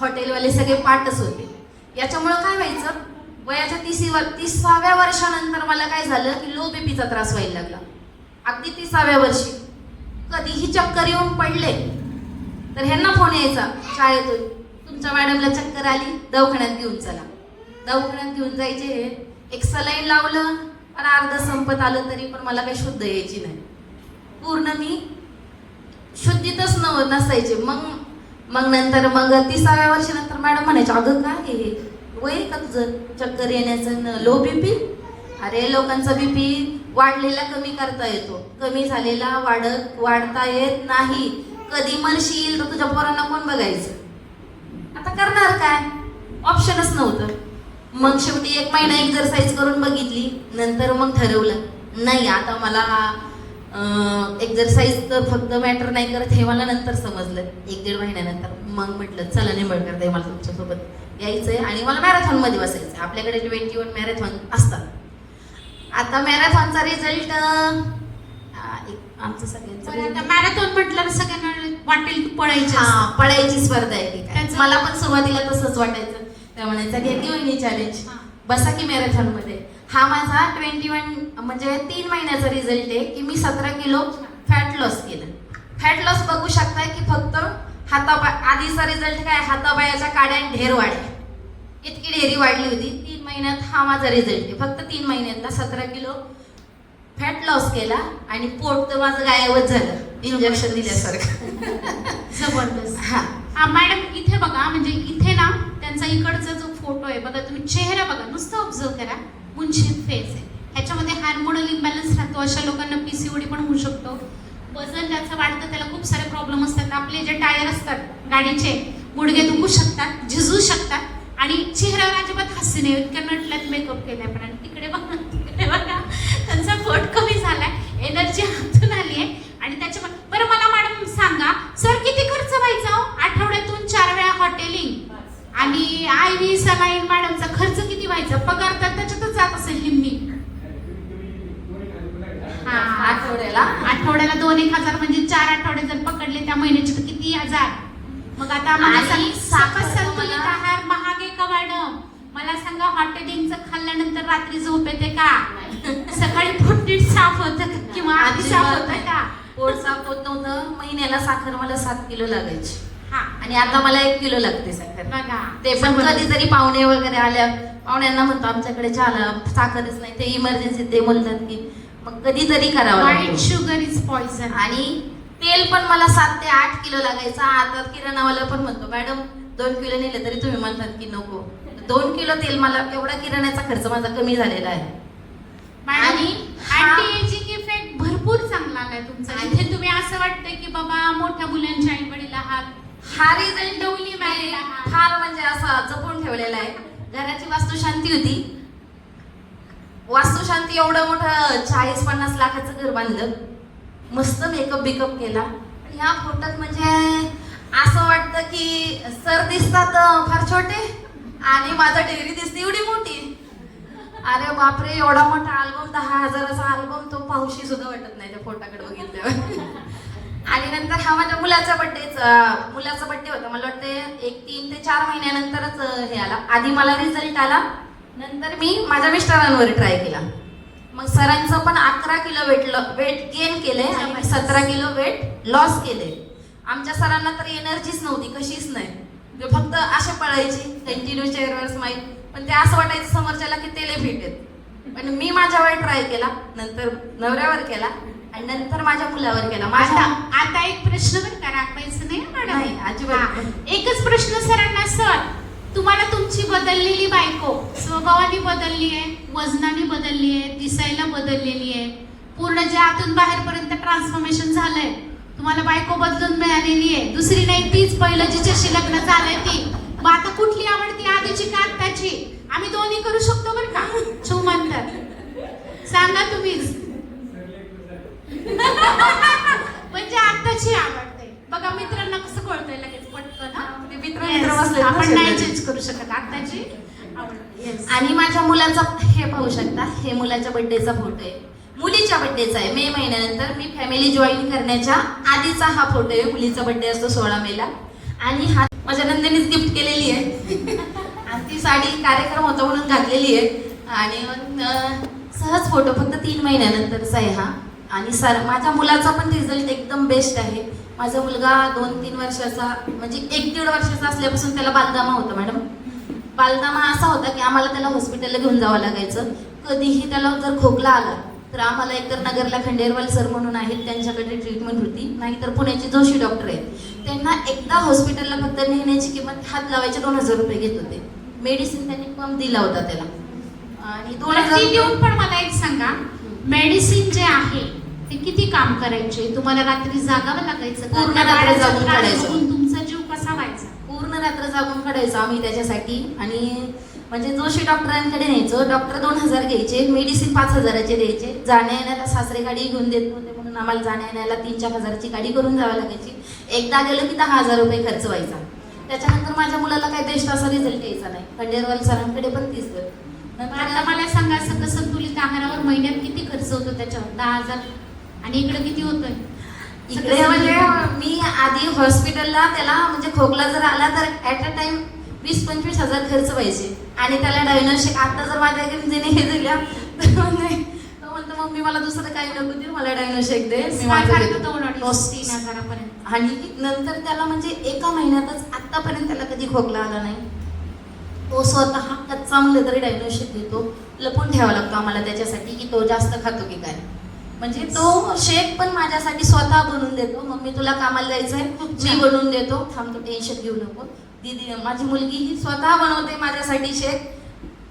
हॉटेलवाले सगळे पाठच होते. याच्यामुळं काय व्हायचं, वयाच्या 30व्या वर्षानंतर मला काय झालं की लो बीपीचा त्रास व्हायला लागला. अगदी 30व्या वर्षी कधीही चक्कर येऊन पडले तर ह्यांना फोन यायचा शाळेतून, तुमच्या मॅडमला चक्कर आली, दवाखान्यात घेऊन चला. दवाखान्यात घेऊन जायचे, एक सलाईन लावलं पण अर्ध संपत आलं तरी पण मला काही शुद्ध यायची नाही. पूर्ण मी शुद्धीतच नसायचे. मग नंतर 30व्या वर्षानंतर मॅडम म्हणायचे अगं काय हे वय का तुझं चक्कर येण्याचं, लो बीपी? अरे लोकांचा बीपी वाढलेला कमी करता येतो, कमी झालेला वाढता येत नाही. कधी मरशील तर तुझ्या पोरांना कोण बघायचं? आता करणार काय, ऑप्शनच नव्हतं. मग शेवटी 1 महिना एक्झरसाईज करून बघितली. नंतर मग ठरवलं नाही आता मला एक्झरसाईज तर फक्त मॅटर नाही करत, हे मला नंतर समजलं 1-1.5 महिन्यानंतर. मग म्हटलं चला निंबळकर ताई मला तुमच्यासोबत यायचंय आणि मला मॅरेथॉनमध्ये बसायचंय. आपल्याकडे 21 मॅरेथॉन असतात. आता मॅरेथॉनचा रिझल्ट आमचं सगळ्यांचं मॅरेथॉन म्हटलं सगळ्यांना वाटेल की पळायची स्पर्धा आहे की काय. मला पण सुरुवातीला तसंच वाटायचं. त्या म्हणायचं घ्या की वहिनी चॅलेंज, बसा की मॅरेथॉन मध्ये. हा माझा 21 म्हणजे 3 महिन्याचा रिझल्ट आहे की मी 17 किलो फॅट लॉस केलं. फॅट लॉस बघू शकताय की फक्त आधीचा रिझल्ट काय, हातापायाच्या काड्या ढेर वाढल्या, इतकी ढेरी वाढली होती. 3 महिन्यात हा माझा रिझल्ट आहे. फक्त 3 महिन्यातला 17 किलो फॅट लॉस केला आणि पोट तर माझं गायबच झालं इंजेक्शन दिल्यासारखं. जबरदस्त. हा मॅडम इथे बघा, म्हणजे इथे ना त्यांचा इकडचा जो फोटो आहे बघा, तुम्ही चेहरा बघा, नुसतं ऑब्झर्व करा, मुंशीत फेस आहे. ह्याच्यामध्ये हार्मोनल इम्बॅलन्स राहतो. अशा लोकांना पीसीओडी पण होऊ शकतो. वजन ज्याचं वाढतं त्याला खूप सारे प्रॉब्लेम असतात. आपले जे टायर असतात गाडीचे, गुडघे दुखू शकतात, झिजू शकतात, आणि चेहऱ्यावर अजिबात हास्य नाही. इतक्या नटल्यात मेकअप केलाय पण. आणि तिकडे बघा, तिकडे बघा, त्यांचा पोट कमी झालाय, एनर्जी हातून आली आहे. आणि त्याच्या बरं मला मॅडम सांगा, सर किती खर्च व्हायचा हो? आठवड्यातून 4 वेळा हॉटेलिंग आणि IV सलाईन, मॅडमचा खर्च किती व्हायचा? पगार तर त्याच्यातच जात असेल निम्मी. आठवड्याला 2-1 म्हणजे 4 आठवडे जर पकडले त्या महिन्याचे तर किती हजार. मग आता आम्हाला आणि सकस साखर संतुलित तुम्हाला- आहार महाग आहे का मॅडम? मला सांगा, हॉटेलिंगचं खाल्ल्यानंतर रात्री झोप येते का? सकाळी पोट नीट साफ होतं किंवा आधी साफ होतं का? पोट साफ होत नव्हतं. महिन्याला साखर मला 7 किलो लागायची हा, आणि आता मला 1 किलो लागते साखर. बघा ते पण कधीतरी पाहुणे वगैरे आल्या, पाहुण्यांना म्हणतो आमच्याकडे चहाला साखरच नाही, ते इमर्जन्सी ते बोलतात की मग कधीतरी करावं व्हाईट लागतं. Sugar is poison. आणि तेल पण मला 7 ते 8 किलो लागायचं. आता किराणावाला पण म्हणतो मॅडम 2 किलो नेले तरी तुम्ही म्हणतात की नको. 2 किलो तेल, मला एवढा किराण्याचा खर्च माझा कमी झालेला आहे. आणि हा- अँटी एजिंग इफेक्ट भरपूर चांगला आलाय तुमचा. इथे तुम्ही असं वाटतंय की बाबा मोठ्या मुलांच्या आई वडील आहात. हा रिझल्ट डवली मी फार म्हणजे असा जपून ठेवलेला आहे. घराची वास्तुशांती होती. वास्तुशांती एवढं मोठं 40-50 लाखाचं घर बांधलं, मस्त मेकअप बिकअप केला. आणि ह्या फोटोत म्हणजे असं वाटतं की सर दिसतात फार छोटे आणि माझा डेअरी दिसते एवढी मोठी. अरे बापरे, एवढा मोठा अल्बम, 10,000चा अल्बम, तो पाहुशी सुद्धा वाटत नाही त्या फोटोकडे बघितल्यावर. आणि नंतर हा माझ्या मुलाचा बड्डे होता. मला वाटते 3 ते 4 महिन्यानंतरच हे आला. आधी मला रिझल्ट आला, नंतर मी माझ्या मिस्टरांवर ट्राय केला. मग सरांचं पण 11 किलो वेट गेन केले आणि मी 17 किलो वेट लॉस केले. आमच्या सरांना तर एनर्जीच नव्हती, कशीच नाही. ते फक्त असे पळायचे, कंटिन्यू चेअरवर स्माईल. पण ते असं वाटायचं समोरच्याला की तेले फिट आहेत. पण मी माझ्यावर ट्राय केला, नंतर नवऱ्यावर केला आणि नंतर माझ्या मुलावर केला. आता एक प्रश्न बरं का, राखवायचं नाही मॅडम? नाही, अजिबात हा, एकच प्रश्न सरांना. सर, तुम्हाला तुमची बदललेली बायको स्वभावाने बदलली आहे, वजनाने बदलली आहे, दिसायला बदललेली आहे, पूर्ण जे आतून बाहेरपर्यंत ट्रान्सफॉर्मेशन झालंय, तुम्हाला बायको बदलून मिळालेली आहे, दुसरी नाही तीच, पहिलं जिच्याशी लग्न झालंय ती. मग आता कुठली आवडती, आधीची का आत्ताची? आम्ही दोन्ही करू शकतो बरं का, छुमंतर. सांगा तुम्हीच. म्हणजे आत्ताची आवडते. बघा मित्रांना कसं कळतंय लगेच पटकन. ते मित्र बसले ना आपण नाही शेजारी. चेंज करू शकत, आत्ताची आवडते. Yes. आणि माझ्या मुलाचा हे पाहू शकता, हे मुलाच्या बर्थडेचा फोटो आहे. मुलीच्या बर्थडेचा आहे. मे महिन्यानंतर मी फॅमिली जॉईन करण्याच्या आधीचा हा फोटो आहे. मुलीचा बर्थडे असतो 16 मेला. आणि हा माझ्या नंदिनीच गिफ्ट केलेली आहे. आणि ती साडी कार्यक्रम होता म्हणून घातलेली आहे. आणि सहज फोटो फक्त 3 महिन्यानंतरचा आहे हा. आणि माझ्या मुलाचा पण रिझल्ट एकदम बेस्ट आहे. माझा मुलगा 2-3 वर्षाचा, म्हणजे 1-1.5 वर्षाचा असल्यापासून त्याला बालदामा होता मॅडम. बालदामा असा होता की आम्हाला त्याला हॉस्पिटलला घेऊन जावं लागायचं. कधीही त्याला जर खोकला आला तर आम्हाला एकतर नगरला खंडेरवाल सर म्हणून आहेत, त्यांच्याकडे ट्रीटमेंट होती, नाहीतर पुण्याचे जोशी डॉक्टर आहेत. त्यांना एकदा हॉस्पिटलला फक्त नेण्याची किंमत, हात लावायचे 2,000 रुपये घेत होते. मेडिसिन त्यांनी पंप दिला होता त्याला. आणि 2,000 देऊन 2,000 पण मला एक सांगा, मेडिसिन जे आहे ते किती काम करायचे? तुम्हाला रात्री जागावं लागायचं का? पूर्ण त्या रात्र बाळाचा जागून त्रास काढायचं. बघून तुमचा जीव कसा व्हायचा? पूर्ण रात्र जागून काढायचो आम्ही त्याच्यासाठी. आणि म्हणजे जोशी डॉक्टरांकडे न्यायचो. डॉक्टर 2,000 घ्यायचे, मेडिसिन 5,000चे द्यायचे. जाण्या येण्याला सासरे गाडी घेऊन देत नव्हते म्हणून आम्हाला जाण्या येण्याला 3-4 हजाराची गाडी करून जावं लागायची. एकदा गेलं की 10,000 रुपये खर्च व्हायचा. त्याच्यानंतर माझ्या मुलाला काही बेस्ट असा रिझल्ट यायचा नाही. खंडेरवाल सरांकडे पण तीच मग नंतर आता मला सांगा, असं संतुलित आहारावर महिन्यात किती खर्च होतो त्याच्यावर? 10,000. आणि इकडे किती होतोय? इकडे म्हणजे मी आधी हॉस्पिटलला त्याला म्हणजे खोकला जर आला तर ॲट अ टाइम 20-25 हजार खर्च व्हायचे. आणि त्याला डायग्नोस्टिक आता जर माझ्या जिने हे दिल्या तर तो म्हणतो मम्मी मला दुसरं काही नको देऊ, मला डायग्नोस्टिक दे, मी माझं घेतो. 2,500-3,000 आणि नंतर त्याला म्हणजे एका महिन्यातच आतापर्यंत त्याला कधी खोकला आला नाही. तो स्वतः कच्चा म्हणलं तरी डायग्नोस्टिक देतो. लपून ठेवावं लागतो आम्हाला त्याच्यासाठी की तो जास्त खातो की काय. म्हणजे तो शेक पण माझ्यासाठी स्वतः बनवून देतो. मम्मी तुला कामाला जायचंय, मी बनवून देतो, थांब तू टेन्शन घेऊ नको. दीदी माझी मुलगी ही स्वतः बनवते माझ्यासाठी शेक.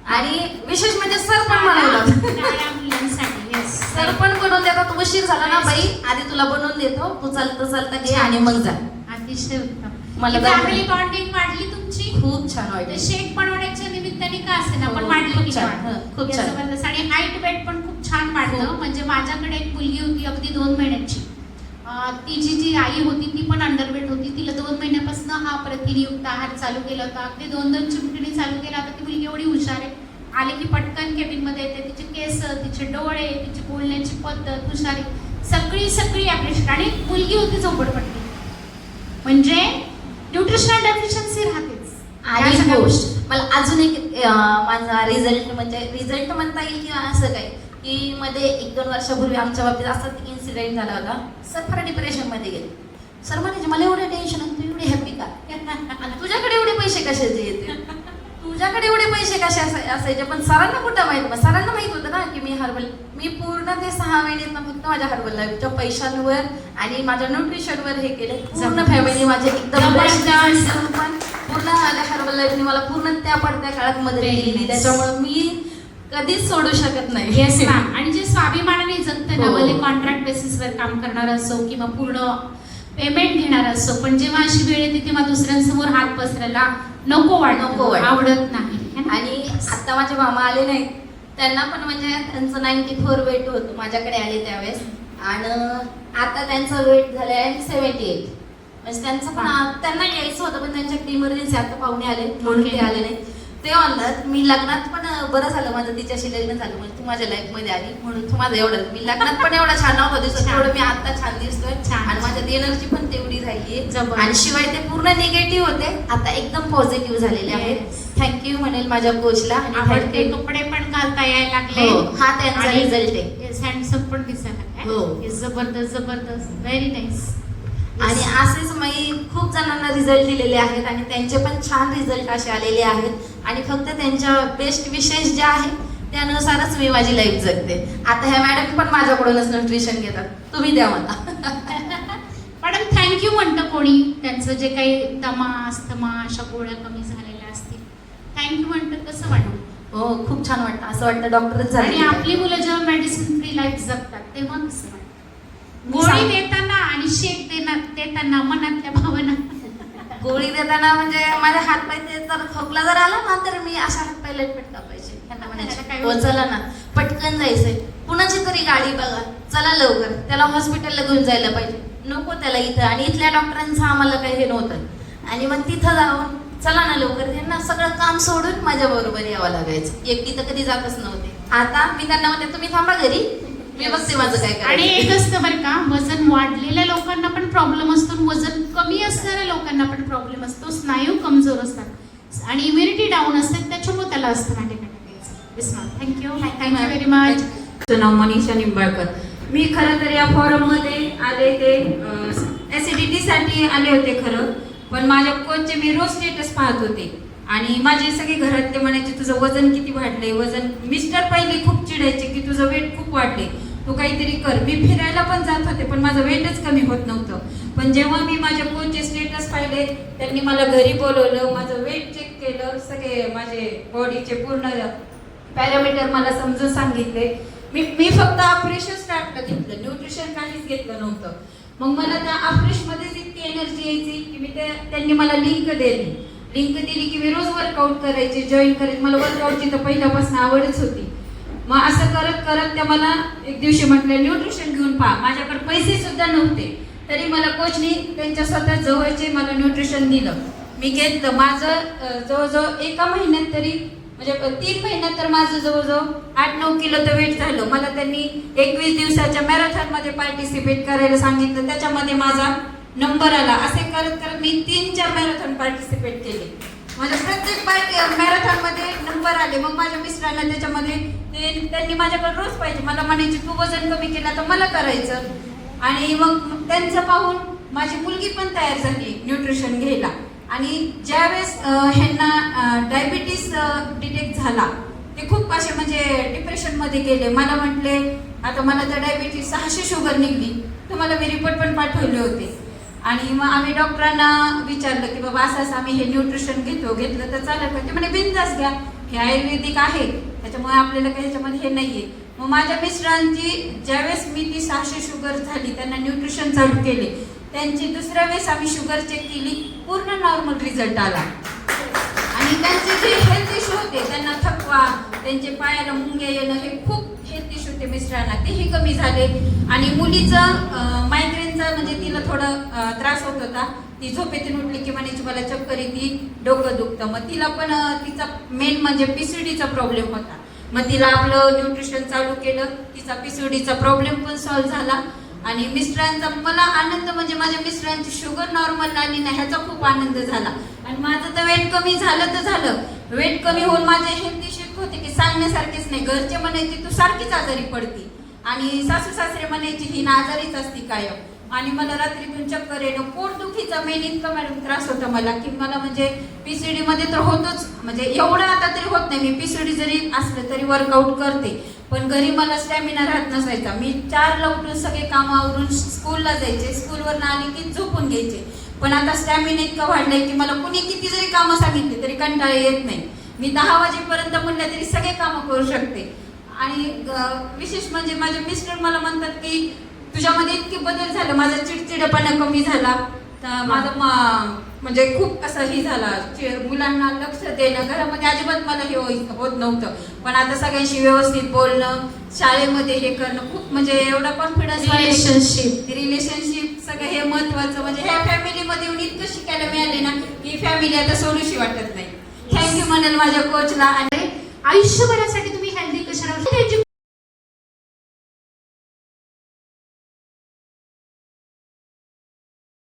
आणि विशेष म्हणजे सर पण बनवतात. टाळ्या मुलांसाठी. Yes. सर पण बनवून देतात. उशीर झाला ना बाई, आधी तुला बनवून देतो, तू चालता घे आणि मग जा. अतिशय उत्तम. मला फॅमिली बॉन्डिंग वाढली तुमची. खूप छान ते वाटलं. शेक बनवण्याच्या निमित्ताने का असेल ना, पण हो, वाढली खूप की छान. वाढली? खूप हे छान. जबरदस्त. आणि हाईट वेट पण खूप छान वाढलं. खूप. म्हणजे माझ्याकडे एक मुलगी होती अगदी 2 महिन्याची. तिची जी आई होती ती पण अंडरवेट होती. तिला 2 महिन्यापासून हा प्रथिनयुक्त आहार चालू केला होता. अगदी 2-2 चिमटीने चालू केला. आता ती मुलगी एवढी हुशार आहे, आली की पटकन केबिन मध्ये येते. तिचे केस, तिचे डोळे, तिची बोलण्याची पद्धत, हुशारी सगळी ॲप्रिशिएट. आणि मुलगी होती झोपडपट्टी, म्हणजे न्यूट्रिशनल डेफिशियन्सी राहतेच. आणि या सगळ्या गोष्ट मला अजून एक माझा रिझल्ट म्हणता येईल किंवा असं काय की मध्ये 1-2 वर्षापूर्वी आमच्या बाबतीत असाच इन्सिडेंट झाला होता. सर फार डिप्रेशन मध्ये गेले. सर म्हणायचे मला एवढं टेन्शन आहे, तू एवढी हॅपी का? आणि तुझ्याकडे एवढे पैसे कशाचे येते? तुझ्याकडे एवढे पैसे कसे असायचे? पण सरांना कुठं माहित? मग सरांना माहित होतं ना की मी पूर्ण ते 6 महिन्यात फक्त माझ्या हर्बल लाईफच्या पैशांवर आणि माझ्या न्यूट्रिशनवर हे केले. पूर्ण फॅमिली माझे एकदम पण पूर्ण माझ्या हर्बल लाईफने मला पूर्ण त्या पडत्या काळात मदत केली. त्याच्यामुळे मी कधीच सोडू शकत नाही. Yes ma'am. आणि जे स्वाभिमानाने जगतं ना, हो. भले कॉन्ट्रॅक्ट बेसिसवर काम करणार असो किंवा पूर्ण पेमेंट घेणार असो, पण जेव्हा अशी वेळ येते तेव्हा दुसऱ्यांसमोर हात पसरायला नको वाटतं, आवडत नाही. है ना? आणि आता माझे मामा आले नाहीत, त्यांना पण म्हणजे त्यांचं 94 वेट होतं, माझ्याकडे आले त्यावेळेस. आणि आता त्यांचं वेट झालंय 78. म्हणजे त्यांचं पण त्यांना यायचं होतं, पण त्यांच्याकडे इमर्जन्सी आता पाहुणे आले म्हणून ते आले नाही. ते म्हणतात मी लग्नात पण बरं झालं माझं तिच्याशी लग्न झालं, म्हणजे तू माझ्या लाईफ मध्ये आली म्हणून तू माझं एवढं. मी लग्नात पण एवढा छान नव्हता दिसत, तेवढं मी आता छान दिसतोय. छान. आणि माझ्यात एनर्जी पण तेवढी राहिली. जबरदस्त. आणि शिवाय ते पूर्ण निगेटिव्ह होते, आता एकदम पॉझिटिव्ह झालेले आहेत. थँक्यू म्हणेल माझ्या कोचला. आणि आवडते कपडे पण घालता यायला लागले. हो, हा त्यांचा रिझल्ट आहे. हँडसम पण दिसायला हो. लागले. जबरदस्त. Very nice. आणि असेच मी खूप जणांना रिझल्ट दिलेले आहेत आणि त्यांचे पण छान रिझल्ट असे आलेले आहेत. आणि फक्त त्यांच्या बेस्ट विशेष जे आहे त्यानुसारच मी माझी लाईफ जगते. आता ह्या मॅडम पण माझ्याकडूनच न्यूट्रिशन घेतात, तुम्ही द्या मला. मॅडम थँक्यू म्हणतं कोणी, त्यांचं जे काही दमा अस्थमा अशा गोळ्या कमी झालेल्या असतील, थँक्यू म्हणतं. कसं वाटतं? हो, खूप छान वाटतं. असं वाटतं डॉक्टरच आणि झाले. आपली मुलं जेव्हा मेडिसिन फ्री लाईफ जगतात तेव्हा कसं वाटतं? गोळी देताना आणि शेक देताना मनातल्या भावना. गोळी देताना म्हणजे माझ्या हातपाय जर खोकला जर आला ना, तर मी अशा हातपाय लटपट कापायचे. त्यांना म्हणायचे हो चला ना, पटकन जायचंय, कुणाची तरी गाडी बघा, चला लवकर, त्याला हॉस्पिटलला घेऊन जायला पाहिजे, नको त्याला इथं. आणि इथल्या डॉक्टरांचं आम्हाला काही हे नव्हतं. आणि मग तिथं जाऊन चला ना लवकर, त्यांना सगळं काम सोडून माझ्या बरोबर यावं लागायचं. एकटी तर कधी जातच नव्हते. आता मी त्यांना म्हणते तुम्ही थांबा घरी, मी बघते माझं काय करायचं. आणि एक असतं बरं का, वजन वाढलेल्या लोकांना पण प्रॉब्लेम असतो, वजन कमी असणाऱ्या लोकांना पण प्रॉब्लेम असतो. स्नायू कमजोर असतात आणि इम्युनिटी डाऊन असते, त्याच्यामुळे त्याला असतं थँक्यू व्हेरी मच. नाव मनीषा निंबाळकर. मी खरं तर या फॉरममध्ये आले ते ॲसिडिटीसाठी आले होते खरं, पण माझ्या कोचचे मी रोज स्टेटस पाहत होते आणि माझे सगळे घरातले म्हणायचे तुझं वजन किती वाढले. वजन मिस्टर पहिले खूप चिडायचे की तुझं वेट खूप वाढले, तू काहीतरी कर. मी फिरायला पण जात होते पण माझं वेटच कमी होत नव्हतं. पण जेव्हा मी माझ्या कोचचे स्टेटस पाहिले, त्यांनी मला घरी बोलवलं, माझं वेट चेक केलं, सगळे माझे बॉडीचे पूर्ण पॅरामीटर मला समजून सांगितले. मी फक्त अफ्रेशच स्टार्टला घेतलं, न्यूट्रिशन काहीच घेतलं नव्हतं. मग मला त्या अफ्रेशमध्येच इतकी एनर्जी यायची की मी त्यांनी मला लिंक दिली की मी रोज वर्कआउट करायचे, जॉईन करायचे. मला वर्कआउटची तर पहिल्यापासून आवडच होती. मग असं करत करत त्या मला एक दिवशी म्हटलं न्यूट्रिशन घेऊन पहा. माझ्याकडे पैसे सुद्धा नव्हते, तरी मला कोचनी त्यांच्या स्वतः जवळचे मला न्यूट्रिशन दिलं. मी घेतलं. माझं जवळजवळ एका महिन्यात तरी म्हणजे 3 महिन्यात तर माझं जवळजवळ 8-9 किलो तर वेट झालं. मला त्यांनी 21 दिवसाच्या मॅरेथॉनमध्ये पार्टिसिपेट करायला सांगितलं, त्याच्यामध्ये माझा नंबर आला. असे करत करत मी 3-4 मॅरेथॉन पार्टिसिपेट केले. माझ्या प्रत्येक मॅरेथॉनमध्ये नंबर आले. मग माझ्या मिस्टरांना त्याच्यामध्ये त्यांनी माझ्याकडे रोज पाहिजे. मला म्हणायचे तू वजन कमी केला तर मला करायचं. आणि मग त्यांचं पाहून माझी मुलगी पण तयार झाली न्यूट्रिशन घ्यायला. आणि ज्यावेळेस ह्यांना डायबिटीस डिटेक्ट झाला, ते खूप असे म्हणजे डिप्रेशनमध्ये गेले. मला म्हटले आता मला जर डायबिटीज 600 शुगर निघली तर मला मी रिपोर्ट पण पाठवले होते. आणि मग आम्ही डॉक्टरांना विचारलं की बाबा असं आम्ही हे न्यूट्रिशन घेतलं तर चालेल का? ते म्हणे बिनधास्त घ्या, हे आयुर्वेदिक आहे त्याच्यामुळे आपल्याला काही ह्याच्यामध्ये हे नाही आहे. मग माझ्या मिस्टरांची ज्यावेळेस मी ती 600 शुगर झाली त्यांना न्यूट्रिशन चालू केले, त्यांची दुसऱ्या वेळेस आम्ही शुगर चेक केली, पूर्ण नॉर्मल रिझल्ट आला. आणि त्यांचे जे हेल्थ इश्यू होते, त्यांना थकवा, त्यांचे पायाला मुंग्या येणं, हे खूप हेल्थ इश्यू होते मिस्टरांना, तेही कमी झाले. आणि मुलीचं मायग्रेनचा म्हणजे तिला थोडं त्रास होत होता, ती झोपेतून उठली की म्हणायची मला चक्कर येते, डोकं दुखतं. मग तिला पण तिचा मेन म्हणजे PCODचा प्रॉब्लेम होता. मग तिला आपलं न्यूट्रिशन चालू केलं, तिचा PCODचा प्रॉब्लेम पण सॉल्व्ह झाला. आणि मिस्टरांचा मला आनंद म्हणजे माझ्या मिस्टरांची शुगर नॉर्मल आली नाही ह्याचा खूप आनंद झाला. आणि माझं तर वेट कमी झालं तर झालं, वेट कमी होऊन माझे हेल्थ इश्यूज होते की सांगण्यासारखेच नाही. घरचे म्हणायचे तू सारखीच आजारी पडती, आणि सासू सासरे म्हणायची ही ना आजारीच असती कायम. आणि मला रात्रीतून चक्कर येणं, पोटदुखीचा मेन इतका मॅडम त्रास होता मला की मला म्हणजे PCOD मध्ये तर होतच, म्हणजे एवढं आता तरी होत नाही. मी PCOD जरी असलं तरी वर्कआउट करते, पण घरी मला स्टॅमिना राहत नसायचा. मी 4ला उठून सगळे कामं आवरून स्कूलला जायचे, स्कूलवरनं आली की झोपून घ्यायचे. पण आता स्टॅमिना इतकं वाढलंय की मला कुणी किती जरी कामं सांगितली तरी कंटाळा येत नाही. मी 10 वाजेपर्यंत म्हणलं तरी सगळे कामं करू शकते. आणि विशेष म्हणजे माझे मिस्टर मला म्हणतात की तुझ्यामध्ये इतके बदल झाले, माझा चिडचिडपणा कमी झाला, तर माझं म्हणजे खूप असं हे झाला, मुलांना लक्ष देणं, घरामध्ये अजिबात मला हे होत नव्हतं. पण आता सगळ्यांशी व्यवस्थित बोलणं, शाळेमध्ये हे करणं, खूप म्हणजे एवढा कॉन्फिडन्स, रिलेशनशिप सगळं हे महत्वाचं. म्हणजे ह्या फॅमिलीमध्ये येऊन इतकं शिकायला मिळाले ना की फॅमिली आता सोडूशी वाटत नाही. थँक्यू म्हणाल माझ्या कोचला. आणि आयुष्यभरासाठी